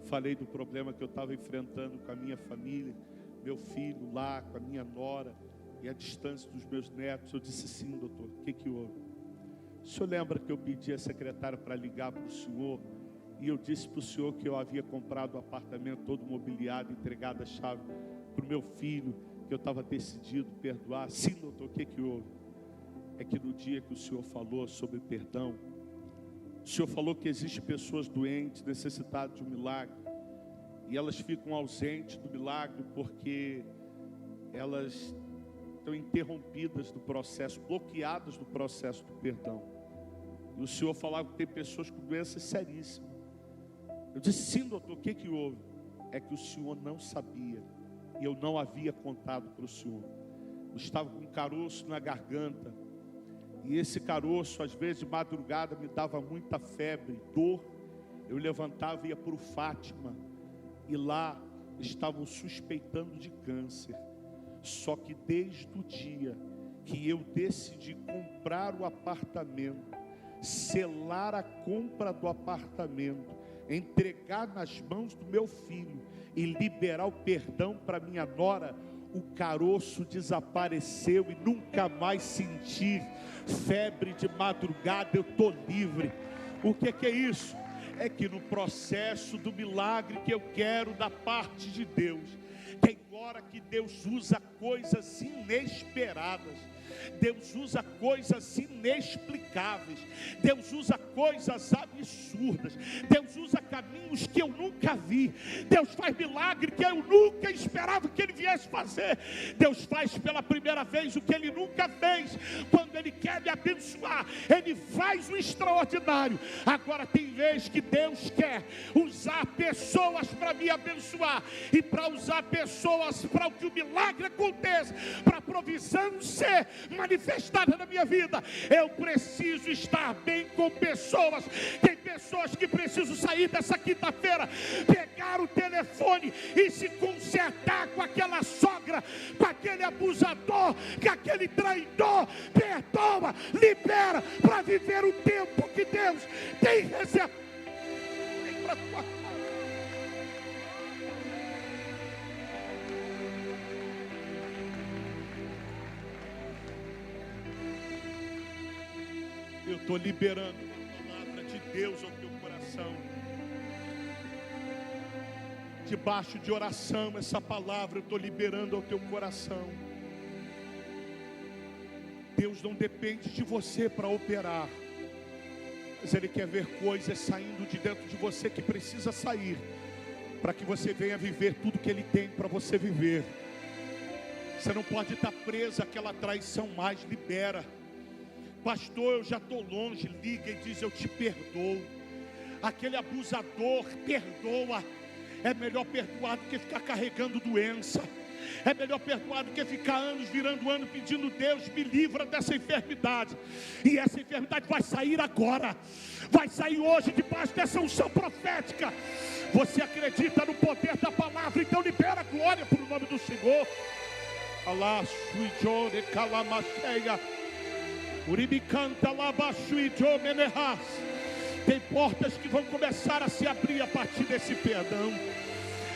Falei do problema que eu estava enfrentando com a minha família, meu filho lá, com a minha nora, e a distância dos meus netos. Eu disse: sim, doutor. O que houve? O senhor lembra que eu pedi a secretária para ligar para o senhor, e eu disse para o senhor que eu havia comprado o apartamento todo mobiliado, entregado a chave para o meu filho, que eu estava decidido a perdoar? Sim, doutor. O que houve? É que no dia que o senhor falou sobre perdão, o senhor falou que existem pessoas doentes, necessitadas de um milagre, e elas ficam ausentes do milagre porque elas estão interrompidas do processo, bloqueadas do processo do perdão. E o senhor falava que tem pessoas com doenças seríssimas. Eu disse: sim, doutor. O que houve? É que o senhor não sabia, e eu não havia contado para o senhor. Eu estava com um caroço na garganta, e esse caroço, às vezes de madrugada, me dava muita febre, dor. Eu levantava e ia para o Fátima, e lá estavam suspeitando de câncer. Só que desde o dia que eu decidi comprar o apartamento, selar a compra do apartamento, entregar nas mãos do meu filho e liberar o perdão para minha nora, o caroço desapareceu e nunca mais senti febre de madrugada. Eu estou livre. O que é isso? É que no processo do milagre que eu quero da parte de Deus, tem hora que Deus usa coisas inesperadas, Deus usa coisas inexplicáveis, Deus usa coisas absurdas, Deus usa caminhos que eu nunca vi, Deus faz milagre que eu nunca esperava que Ele viesse fazer. Deus faz pela primeira vez o que Ele nunca fez. Quando Ele quer me abençoar, Ele faz o extraordinário. Agora tem vez que Deus quer usar pessoas para me abençoar, e para usar pessoas para que o milagre aconteça, para a provisão ser manifestada na minha vida, eu preciso estar bem com pessoas. Tem pessoas que precisam sair dessa quinta-feira, pegar o telefone e se consertar com aquela sogra, com aquele abusador, com aquele traidor. Perdoa, libera, para viver o tempo que Deus tem reservado para a tua casa. estou liberando a palavra de Deus ao teu coração. Debaixo de oração, essa palavra eu estou liberando ao teu coração. Deus não depende de você para operar, mas Ele quer ver coisas saindo de dentro de você que precisa sair, para que você venha viver tudo que Ele tem para você viver. Você não pode estar preso àquela traição mais, libera. Pastor, eu já estou longe, liga e diz: eu te perdoo. Aquele abusador, perdoa. É melhor perdoar do que ficar carregando doença. É melhor perdoar do que ficar anos virando ano pedindo: Deus, me livra dessa enfermidade. E essa enfermidade vai sair agora. Vai sair hoje debaixo dessa unção profética. Você acredita no poder da palavra? Então libera a glória para o nome do Senhor. Allah, suijore calamacheia. Uribicanta labachuijo menehas. Tem portas que vão começar a se abrir a partir desse perdão,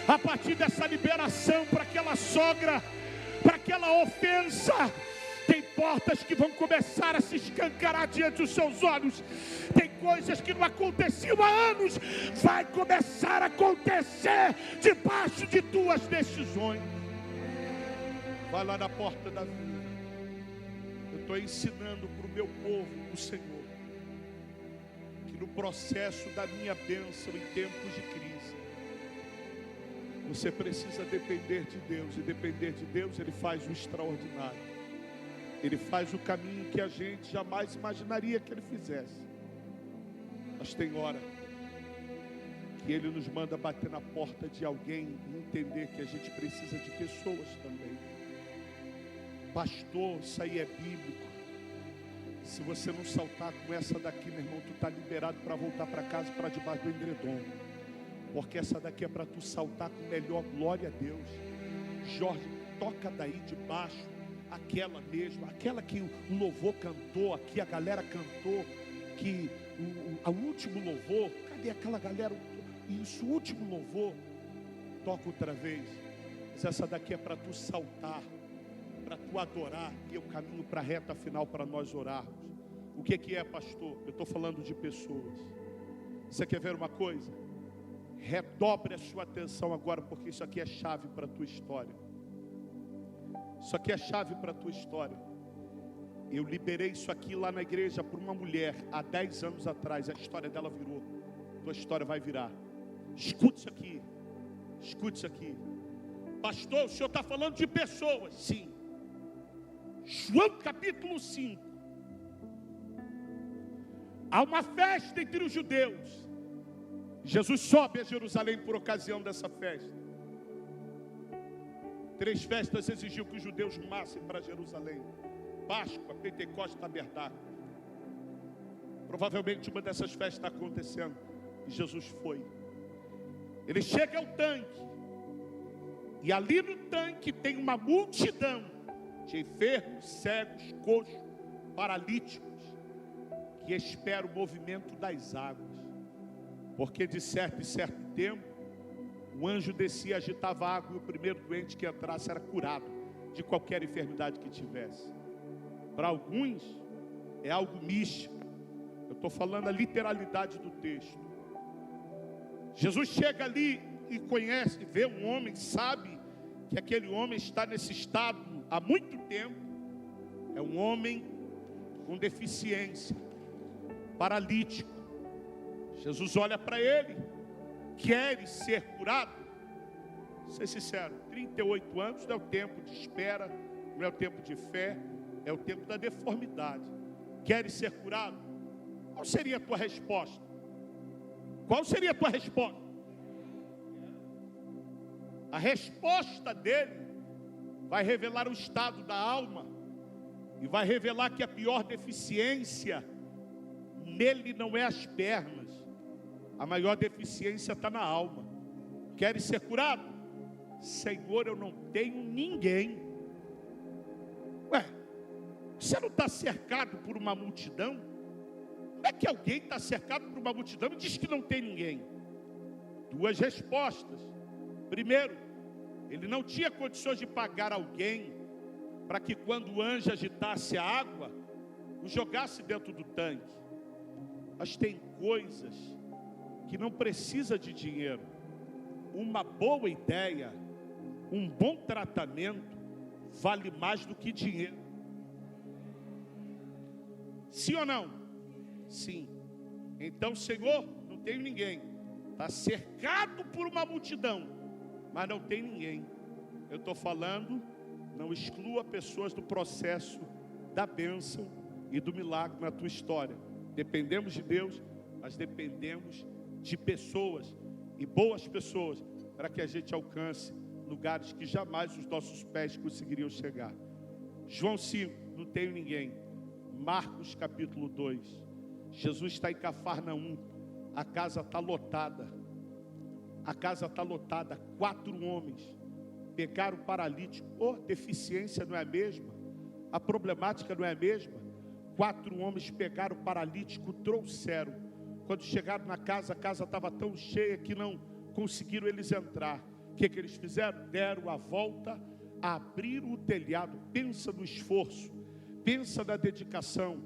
a partir dessa liberação para aquela sogra, para aquela ofensa. Tem portas que vão começar a se escancarar diante dos seus olhos. Tem coisas que não aconteciam há anos, vai começar a acontecer debaixo de tuas decisões. Vai lá na porta da vida. Eu estou ensinando para o meu povo, o Senhor, que no processo da minha bênção em tempos de crise, você precisa depender de Deus. E depender de Deus, Ele faz o extraordinário. Ele faz o caminho que a gente jamais imaginaria que Ele fizesse. Mas tem hora que Ele nos manda bater na porta de alguém e entender que a gente precisa de pessoas também. Pastor, isso aí é bíblico. Se você não saltar com essa daqui, meu irmão, tu está liberado para voltar para casa, para debaixo do edredom. Porque essa daqui é para tu saltar com melhor, glória a Deus. Jorge, toca daí de baixo, aquela mesmo, aquela que o louvor cantou, aqui a galera cantou, que o último louvor, cadê aquela galera? Isso, o último louvor, toca outra vez. Mas essa daqui é para tu saltar, para tu adorar, e eu caminho para a reta final para nós orarmos. O que é, pastor? Eu estou falando de pessoas. Você quer ver uma coisa? Redobre a sua atenção agora, porque isso aqui é chave para a tua história. Isso aqui é chave para a tua história. Eu liberei isso aqui lá na igreja para uma mulher há 10 anos atrás. A história dela virou. Tua história vai virar. Escute isso aqui. Escute isso aqui. Pastor, o senhor está falando de pessoas? Sim. João capítulo 5. Há uma festa entre os judeus. Jesus sobe a Jerusalém por ocasião dessa festa. 3 festas exigiu que os judeus rumassem para Jerusalém: Páscoa, Pentecostes, Tabernáculo. Provavelmente uma dessas festas está acontecendo. E Jesus foi. Ele chega ao tanque. E ali no tanque tem uma multidão de enfermos, cegos, coxos, paralíticos, que espera o movimento das águas. Porque de certo em certo tempo, o anjo descia, agitava a água, e o primeiro doente que entrasse era curado de qualquer enfermidade que tivesse. Para alguns é algo místico. Eu estou falando a literalidade do texto. Jesus chega ali e conhece, vê um homem, sabe que aquele homem está nesse estado há muito tempo. É um homem com deficiência, paralítico. Jesus olha para ele, quer ser curado. Ser sincero, 38 anos não é o tempo de espera, não é o tempo de fé, é o tempo da deformidade. Queres ser curado? Qual seria a tua resposta? Qual seria a tua resposta? A resposta dele vai revelar o estado da alma e vai revelar que a pior deficiência nele não é as pernas. A maior deficiência está na alma. Queres ser curado? Senhor, eu não tenho ninguém. Ué, você não está cercado por uma multidão? Como é que alguém está cercado por uma multidão e diz que não tem ninguém? 2 respostas. Primeiro, ele não tinha condições de pagar alguém para que quando o anjo agitasse a água, o jogasse dentro do tanque. Mas tem coisas que não precisa de dinheiro. Uma boa ideia, um bom tratamento, vale mais do que dinheiro. Sim ou não? Sim. Então, Senhor, não tem ninguém. Está cercado por uma multidão, mas não tem ninguém. Eu estou falando, não exclua pessoas do processo da bênção e do milagre na tua história. Dependemos de Deus, mas dependemos de pessoas, e boas pessoas, para que a gente alcance lugares que jamais os nossos pés conseguiriam chegar. João 5, não tenho ninguém. Marcos capítulo 2, Jesus está em Cafarnaum, a casa está lotada. A casa está lotada, 4 homens pegaram o paralítico. Deficiência não é a mesma? A problemática não é a mesma? 4 homens pegaram o paralítico, trouxeram. Quando chegaram na casa, a casa estava tão cheia que não conseguiram eles entrar. O que eles fizeram? Deram a volta, abriram o telhado. Pensa no esforço, pensa na dedicação,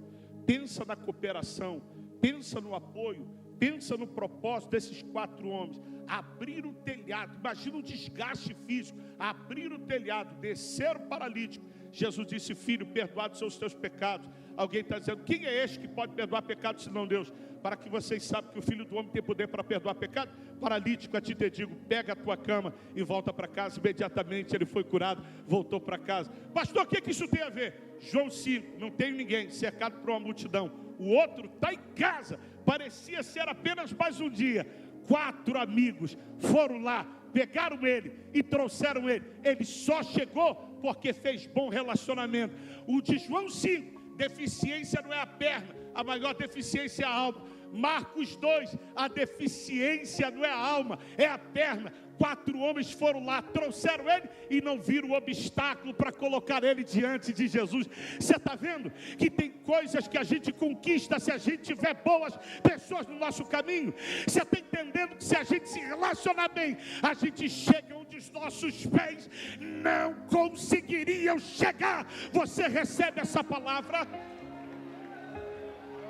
pensa na cooperação, pensa no apoio, pensa no propósito desses 4 homens. Abriram o telhado, imagina o desgaste físico. Abriram o telhado, desceram o paralítico. Jesus disse: filho, perdoados são os teus pecados. Alguém está dizendo: quem é este que pode perdoar pecados senão Deus? Para que vocês saibam que o Filho do Homem tem poder para perdoar pecado. Paralítico, a ti te digo, pega a tua cama e volta para casa. Imediatamente ele foi curado, voltou para casa. Pastor, o que isso tem a ver? João 5, não tem ninguém, cercado por uma multidão. O outro está em casa, parecia ser apenas mais um dia. 4 amigos foram lá, pegaram ele e trouxeram ele. Ele só chegou porque fez bom relacionamento. O de João 5, deficiência não é a perna, a maior deficiência é a alma. Marcos 2, a deficiência não é a alma, é a perna. 4 homens foram lá, trouxeram ele e não viram obstáculo para colocar ele diante de Jesus. Você está vendo que tem coisas que a gente conquista se a gente tiver boas pessoas no nosso caminho? Você está entendendo que se a gente se relacionar bem, a gente chega onde os nossos pés não conseguiriam chegar? Você recebe essa palavra?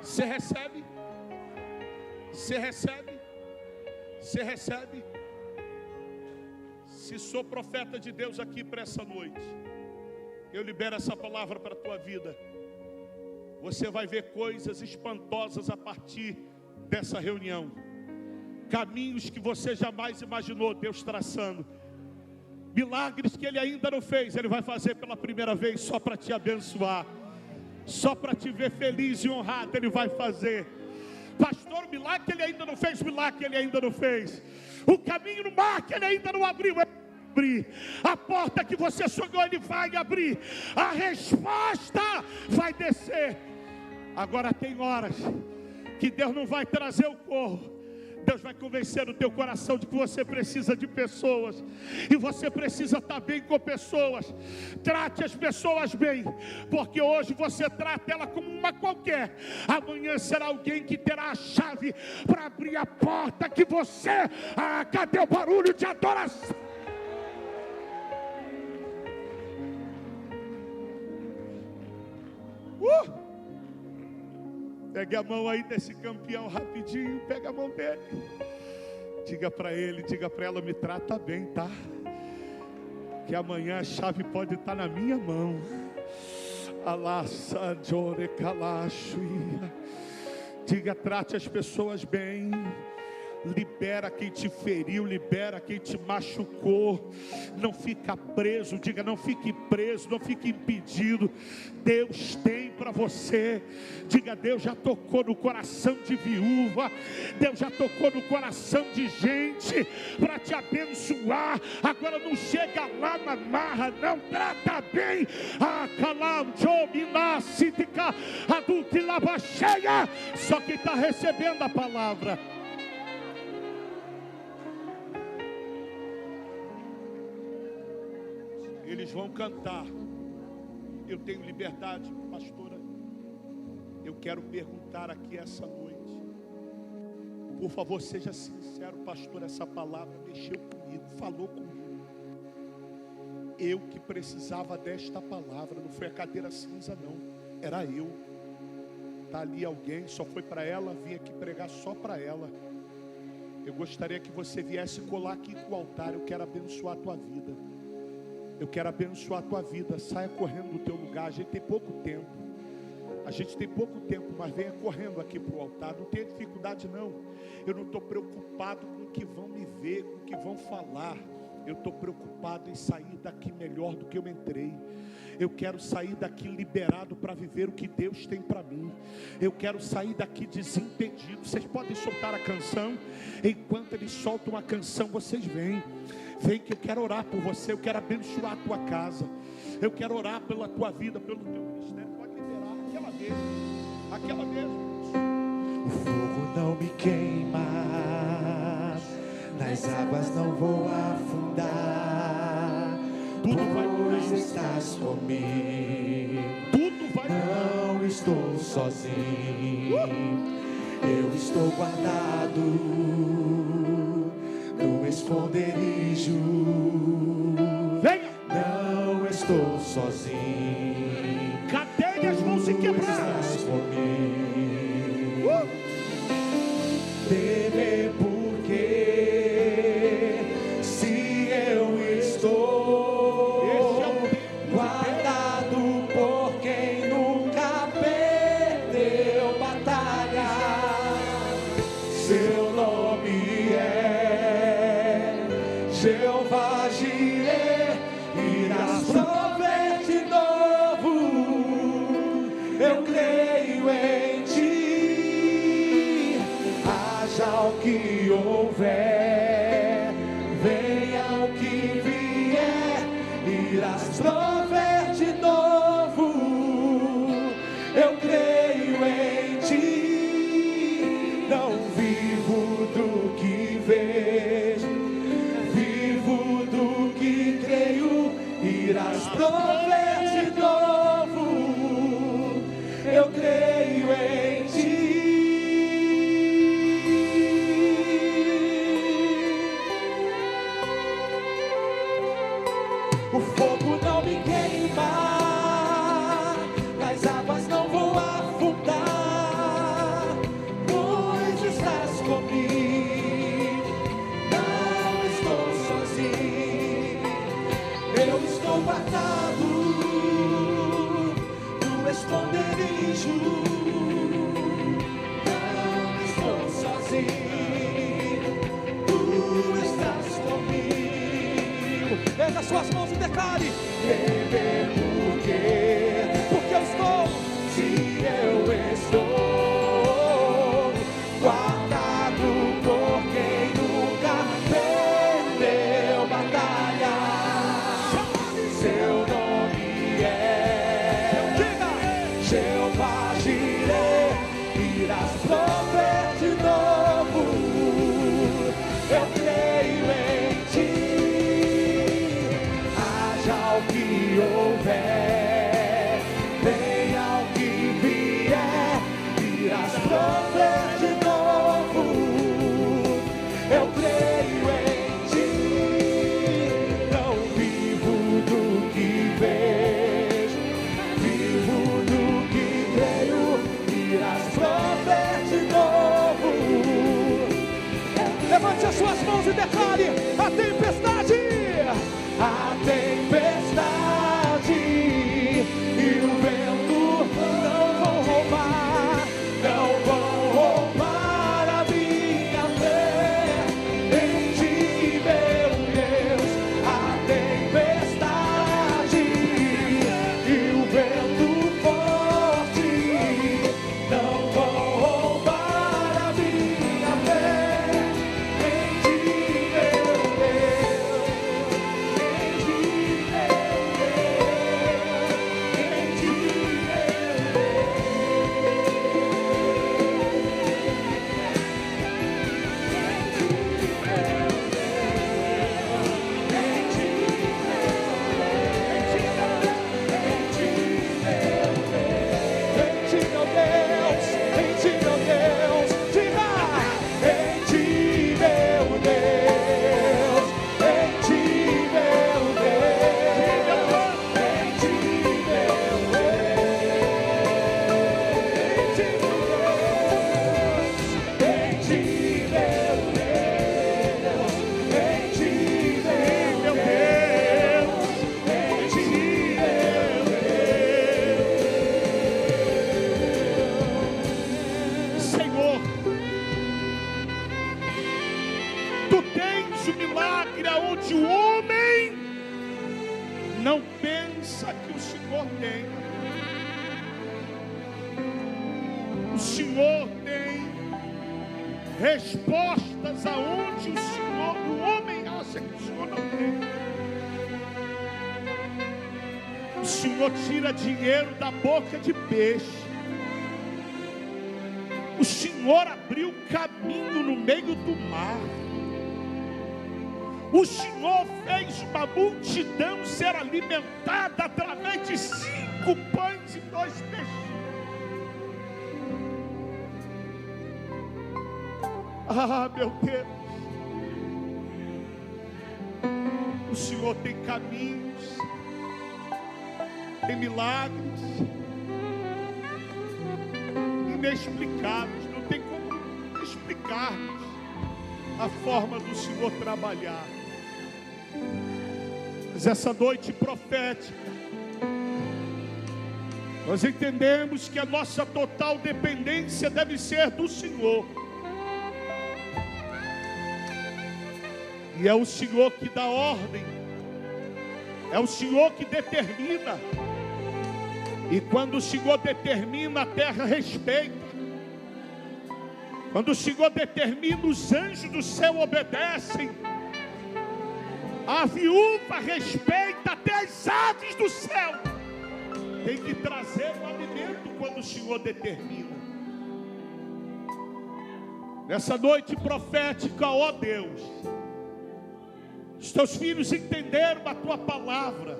Você recebe? Você recebe? Você recebe? Se sou profeta de Deus aqui para essa noite, eu libero essa palavra para a tua vida. Você vai ver coisas espantosas a partir dessa reunião. Caminhos que você jamais imaginou Deus traçando. Milagres que Ele ainda não fez, Ele vai fazer pela primeira vez só para te abençoar. Só para te ver feliz e honrado Ele vai fazer. Pastor, milagre que Ele ainda não fez, milagre que Ele ainda não fez. O caminho no mar que Ele ainda não abriu, Ele vai abrir. A porta que você sonhou, Ele vai abrir. A resposta vai descer. Agora tem horas que Deus não vai trazer o corpo. Deus vai convencer o teu coração de que você precisa de pessoas. E você precisa estar bem com pessoas. Trate as pessoas bem. Porque hoje você trata ela como uma qualquer. Amanhã será alguém que terá a chave para abrir a porta que você... cadê o barulho de adoração? Pegue a mão aí desse campeão rapidinho. Pega a mão dele. Diga para ele, diga para ela: me trata bem, tá? Que amanhã a chave pode estar na minha mão. Diga: trate as pessoas bem. Libera quem te feriu, libera quem te machucou. Não fica preso, diga: não fique preso, não fique impedido. Deus tem para você. Diga: Deus já tocou no coração de viúva, Deus já tocou no coração de gente para te abençoar. Agora não chega lá na marra, não, trata bem. Só quem está recebendo a palavra. Eles vão cantar. Eu tenho liberdade, pastora. Eu quero perguntar aqui essa noite. Por favor, seja sincero, pastor. Essa palavra mexeu comigo, falou comigo. Eu que precisava desta palavra. Não foi a cadeira cinza, não. Era eu. Está ali alguém, só foi para ela, vim aqui pregar só para ela. Eu gostaria que você viesse colar aqui com o altar. Eu quero abençoar a tua vida. Eu quero abençoar a tua vida. Saia correndo do teu lugar. A gente tem pouco tempo. Mas venha correndo aqui para o altar. Não tenha dificuldade não. Eu não estou preocupado com o que vão me ver, com o que vão falar. Eu estou preocupado em sair daqui melhor do que eu entrei. Eu quero sair daqui liberado para viver o que Deus tem para mim. Eu quero sair daqui desimpedido. Vocês podem soltar a canção. Enquanto eles soltam a canção, vocês vêm. Vem que eu quero orar por você. Eu quero abençoar a tua casa. Eu quero orar pela tua vida, pelo teu ministério. Pode liberar aquela mesmo. O fogo não me queima, nas águas não vou afundar. Tudo vai mudar. Pois estás comigo. Tudo vai mudar. Não estou sozinho. Eu estou guardado no esconderijo. Venha. Não estou sozinho. Cadeias vão se quebrar. Estás comigo. Temer porque se eu estou guardado por quem nunca perdeu batalha. Seu nome é Jeová Jireh, irás prover de novo. Eu creio em ti, haja o que houver, venha o que vier, irás prover de novo. Eu creio em ti, não vivo do que vejo, vivo do que creio, irás prover de novo. Eu creio em ti. O fogo não me queima, nas águas não vou afundar, pois estás comigo, não estou sozinho. Eu estou guardado no esconderijo, não estou sozinho. Tu estás comigo. Erga suas mãos e declare: temer porque eu estou, se eu estou guardado por quem nunca perdeu batalha. Seu nome é Jeová Jireh, irás prover de novo. Eu creio em ti, haja o que houver, venha o que vier, irás prover de novo. Eu creio em ti, não vivo do que vejo, vivo do que creio, irás prover de novo. Levante as suas mãos e declare: a tempestade e o vento não vão roubar a minha fé em ti, meu Deus. A tempestade e o vento forte não vão roubar a minha fé em ti, meu faz o milagre aonde o homem não pensa que o Senhor tem. O Senhor tem respostas aonde o homem acha que o Senhor não tem. O Senhor tira dinheiro da boca de peixe. O Senhor abriu caminho no meio do mar. O Senhor fez uma multidão ser alimentada através de 5 pães e 2 peixes. Ah, meu Deus. O Senhor tem caminhos, tem milagres inexplicáveis. Não tem como explicarmos a forma do Senhor trabalhar. Mas essa noite profética, nós entendemos que a nossa total dependência deve ser do Senhor. E é o Senhor que dá ordem, é o Senhor que determina. E quando o Senhor determina, a terra respeita. Quando o Senhor determina, os anjos do céu obedecem. A viúva respeita, até as aves do céu tem que trazer o alimento quando o Senhor determina. Nessa noite profética, ó Deus, os teus filhos entenderam a tua palavra,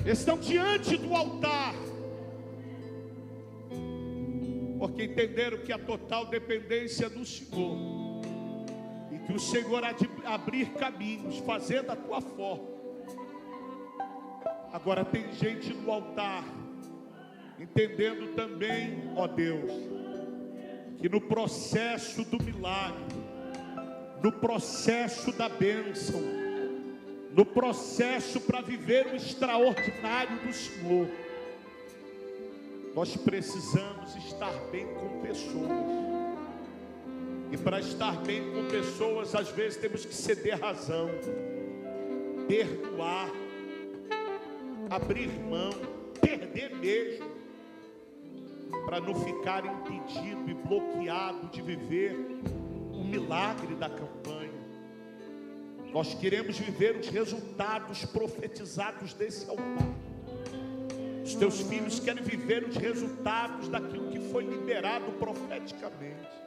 estão diante do altar, porque entenderam que a total dependência é do Senhor, e que o Senhor há de abrir caminhos, fazer da tua forma. Agora tem gente no altar, entendendo também, ó Deus, que no processo do milagre, no processo da bênção, no processo para viver o extraordinário do Senhor, nós precisamos estar bem com pessoas. E para estar bem com pessoas, às vezes temos que ceder razão, perdoar, abrir mão, perder mesmo, para não ficar impedido e bloqueado de viver o milagre da campanha. Nós queremos viver os resultados profetizados desse altar. Os teus filhos querem viver os resultados daquilo que foi liberado profeticamente.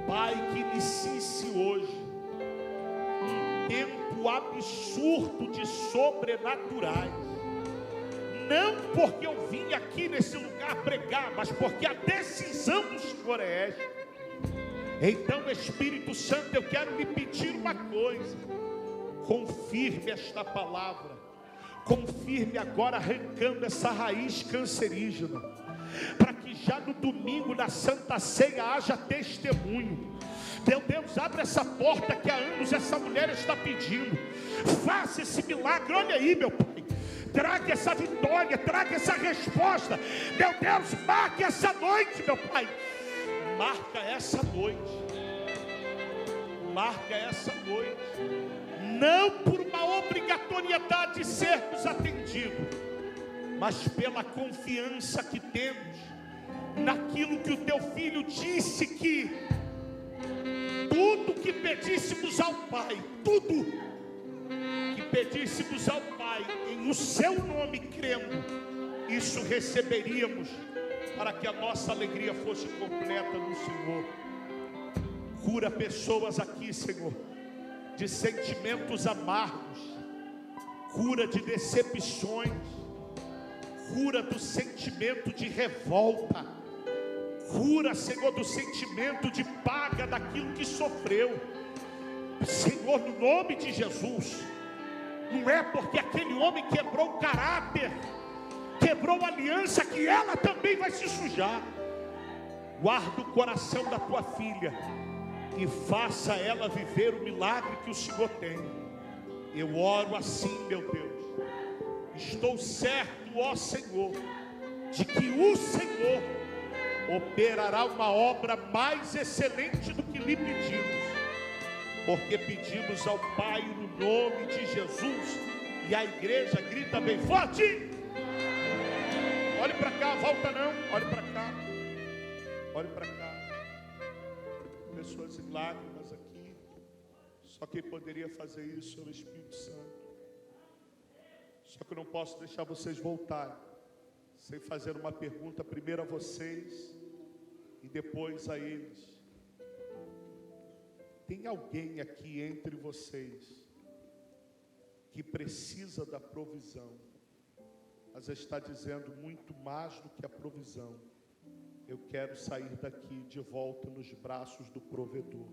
Pai, que inicie-se hoje um tempo absurdo de sobrenaturais. Não porque eu vim aqui nesse lugar pregar, mas porque a decisão do Senhor é esta. Então, Espírito Santo, eu quero lhe pedir uma coisa: confirme esta palavra, confirme agora, arrancando essa raiz cancerígena, para que já no domingo, na Santa Ceia, haja testemunho. Meu Deus, abre essa porta que há anos essa mulher está pedindo. Faça esse milagre, olha aí, meu Pai. Traga essa vitória, traga essa resposta. Meu Deus, marque essa noite, meu Pai. Marca essa noite. Marca essa noite. Não por uma obrigatoriedade de sermos atendidos, mas pela confiança que temos naquilo que o teu filho disse, que tudo que pedíssemos ao Pai, tudo que pedíssemos ao Pai em o seu nome crendo, isso receberíamos, para que a nossa alegria fosse completa no Senhor. Cura pessoas aqui, Senhor, de sentimentos amargos, cura de decepções, cura do sentimento de revolta, cura, Senhor, do sentimento de paga daquilo que sofreu. Senhor, no nome de Jesus, não é porque aquele homem quebrou o caráter, quebrou a aliança, que ela também vai se sujar. Guarda o coração da tua filha e faça ela viver o milagre que o Senhor tem. Eu oro assim, meu Deus. Estou certo, ó Senhor, de que o Senhor operará uma obra mais excelente do que lhe pedimos. porque pedimos ao Pai no nome de Jesus. E a igreja grita bem forte. Olhe para cá, volta não, olhe para cá. Olhe para cá. Pessoas em lágrimas aqui. Só quem poderia fazer isso é o Espírito Santo. Só que eu não posso deixar vocês voltarem sem fazer uma pergunta primeiro a vocês e depois a eles. Tem alguém aqui entre vocês que precisa da provisão, mas está dizendo muito mais do que a provisão? Eu quero sair daqui de volta nos braços do provedor,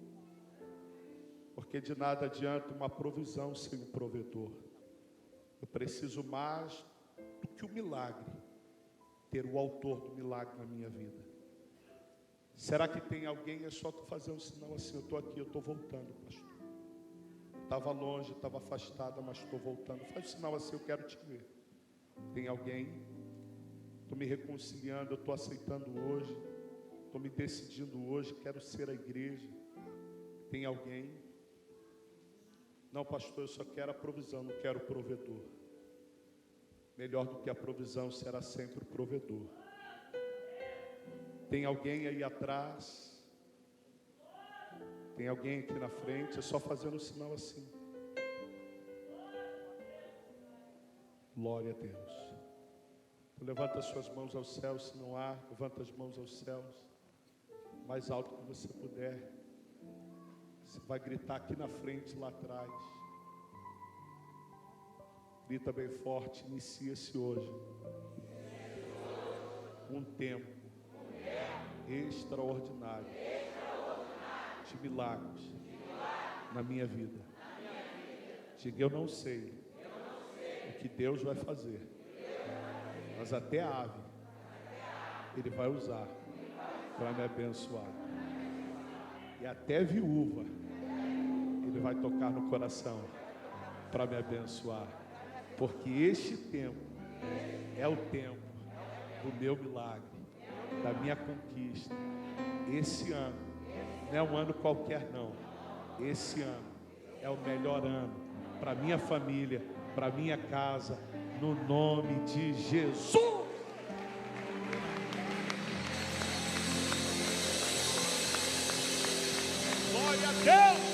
porque de nada adianta uma provisão sem o provedor. Eu preciso mais do que o milagre, ter o autor do milagre na minha vida. Será que tem alguém? É só tu fazer um sinal assim: eu estou aqui, eu estou voltando, pastor. Estava longe, estava afastada, mas estou voltando. Faz um sinal assim: eu quero te ver. Tem alguém? Estou me reconciliando, eu estou aceitando hoje, estou me decidindo hoje, quero ser a igreja. Tem alguém? Não, pastor, eu só quero a provisão, não quero o provedor. Melhor do que a provisão será sempre o provedor. Tem alguém aí atrás? Tem alguém aqui na frente? É só fazendo um sinal assim. Glória a Deus. Então, levanta as suas mãos aos céus, se não há, levanta as mãos aos céus, mais alto que você puder. Você vai gritar aqui na frente, lá atrás. Grita bem forte: inicia-se hoje um tempo extraordinário de milagres na minha vida. Diga: eu não sei o que Deus vai fazer, mas até a ave Ele vai usar para me abençoar. E até viúva Ele vai tocar no coração para me abençoar. Porque este tempo é o tempo do meu milagre, da minha conquista. Esse ano não é um ano qualquer não. Esse ano é o melhor ano para minha família, para minha casa, no nome de Jesus. Glória a Deus.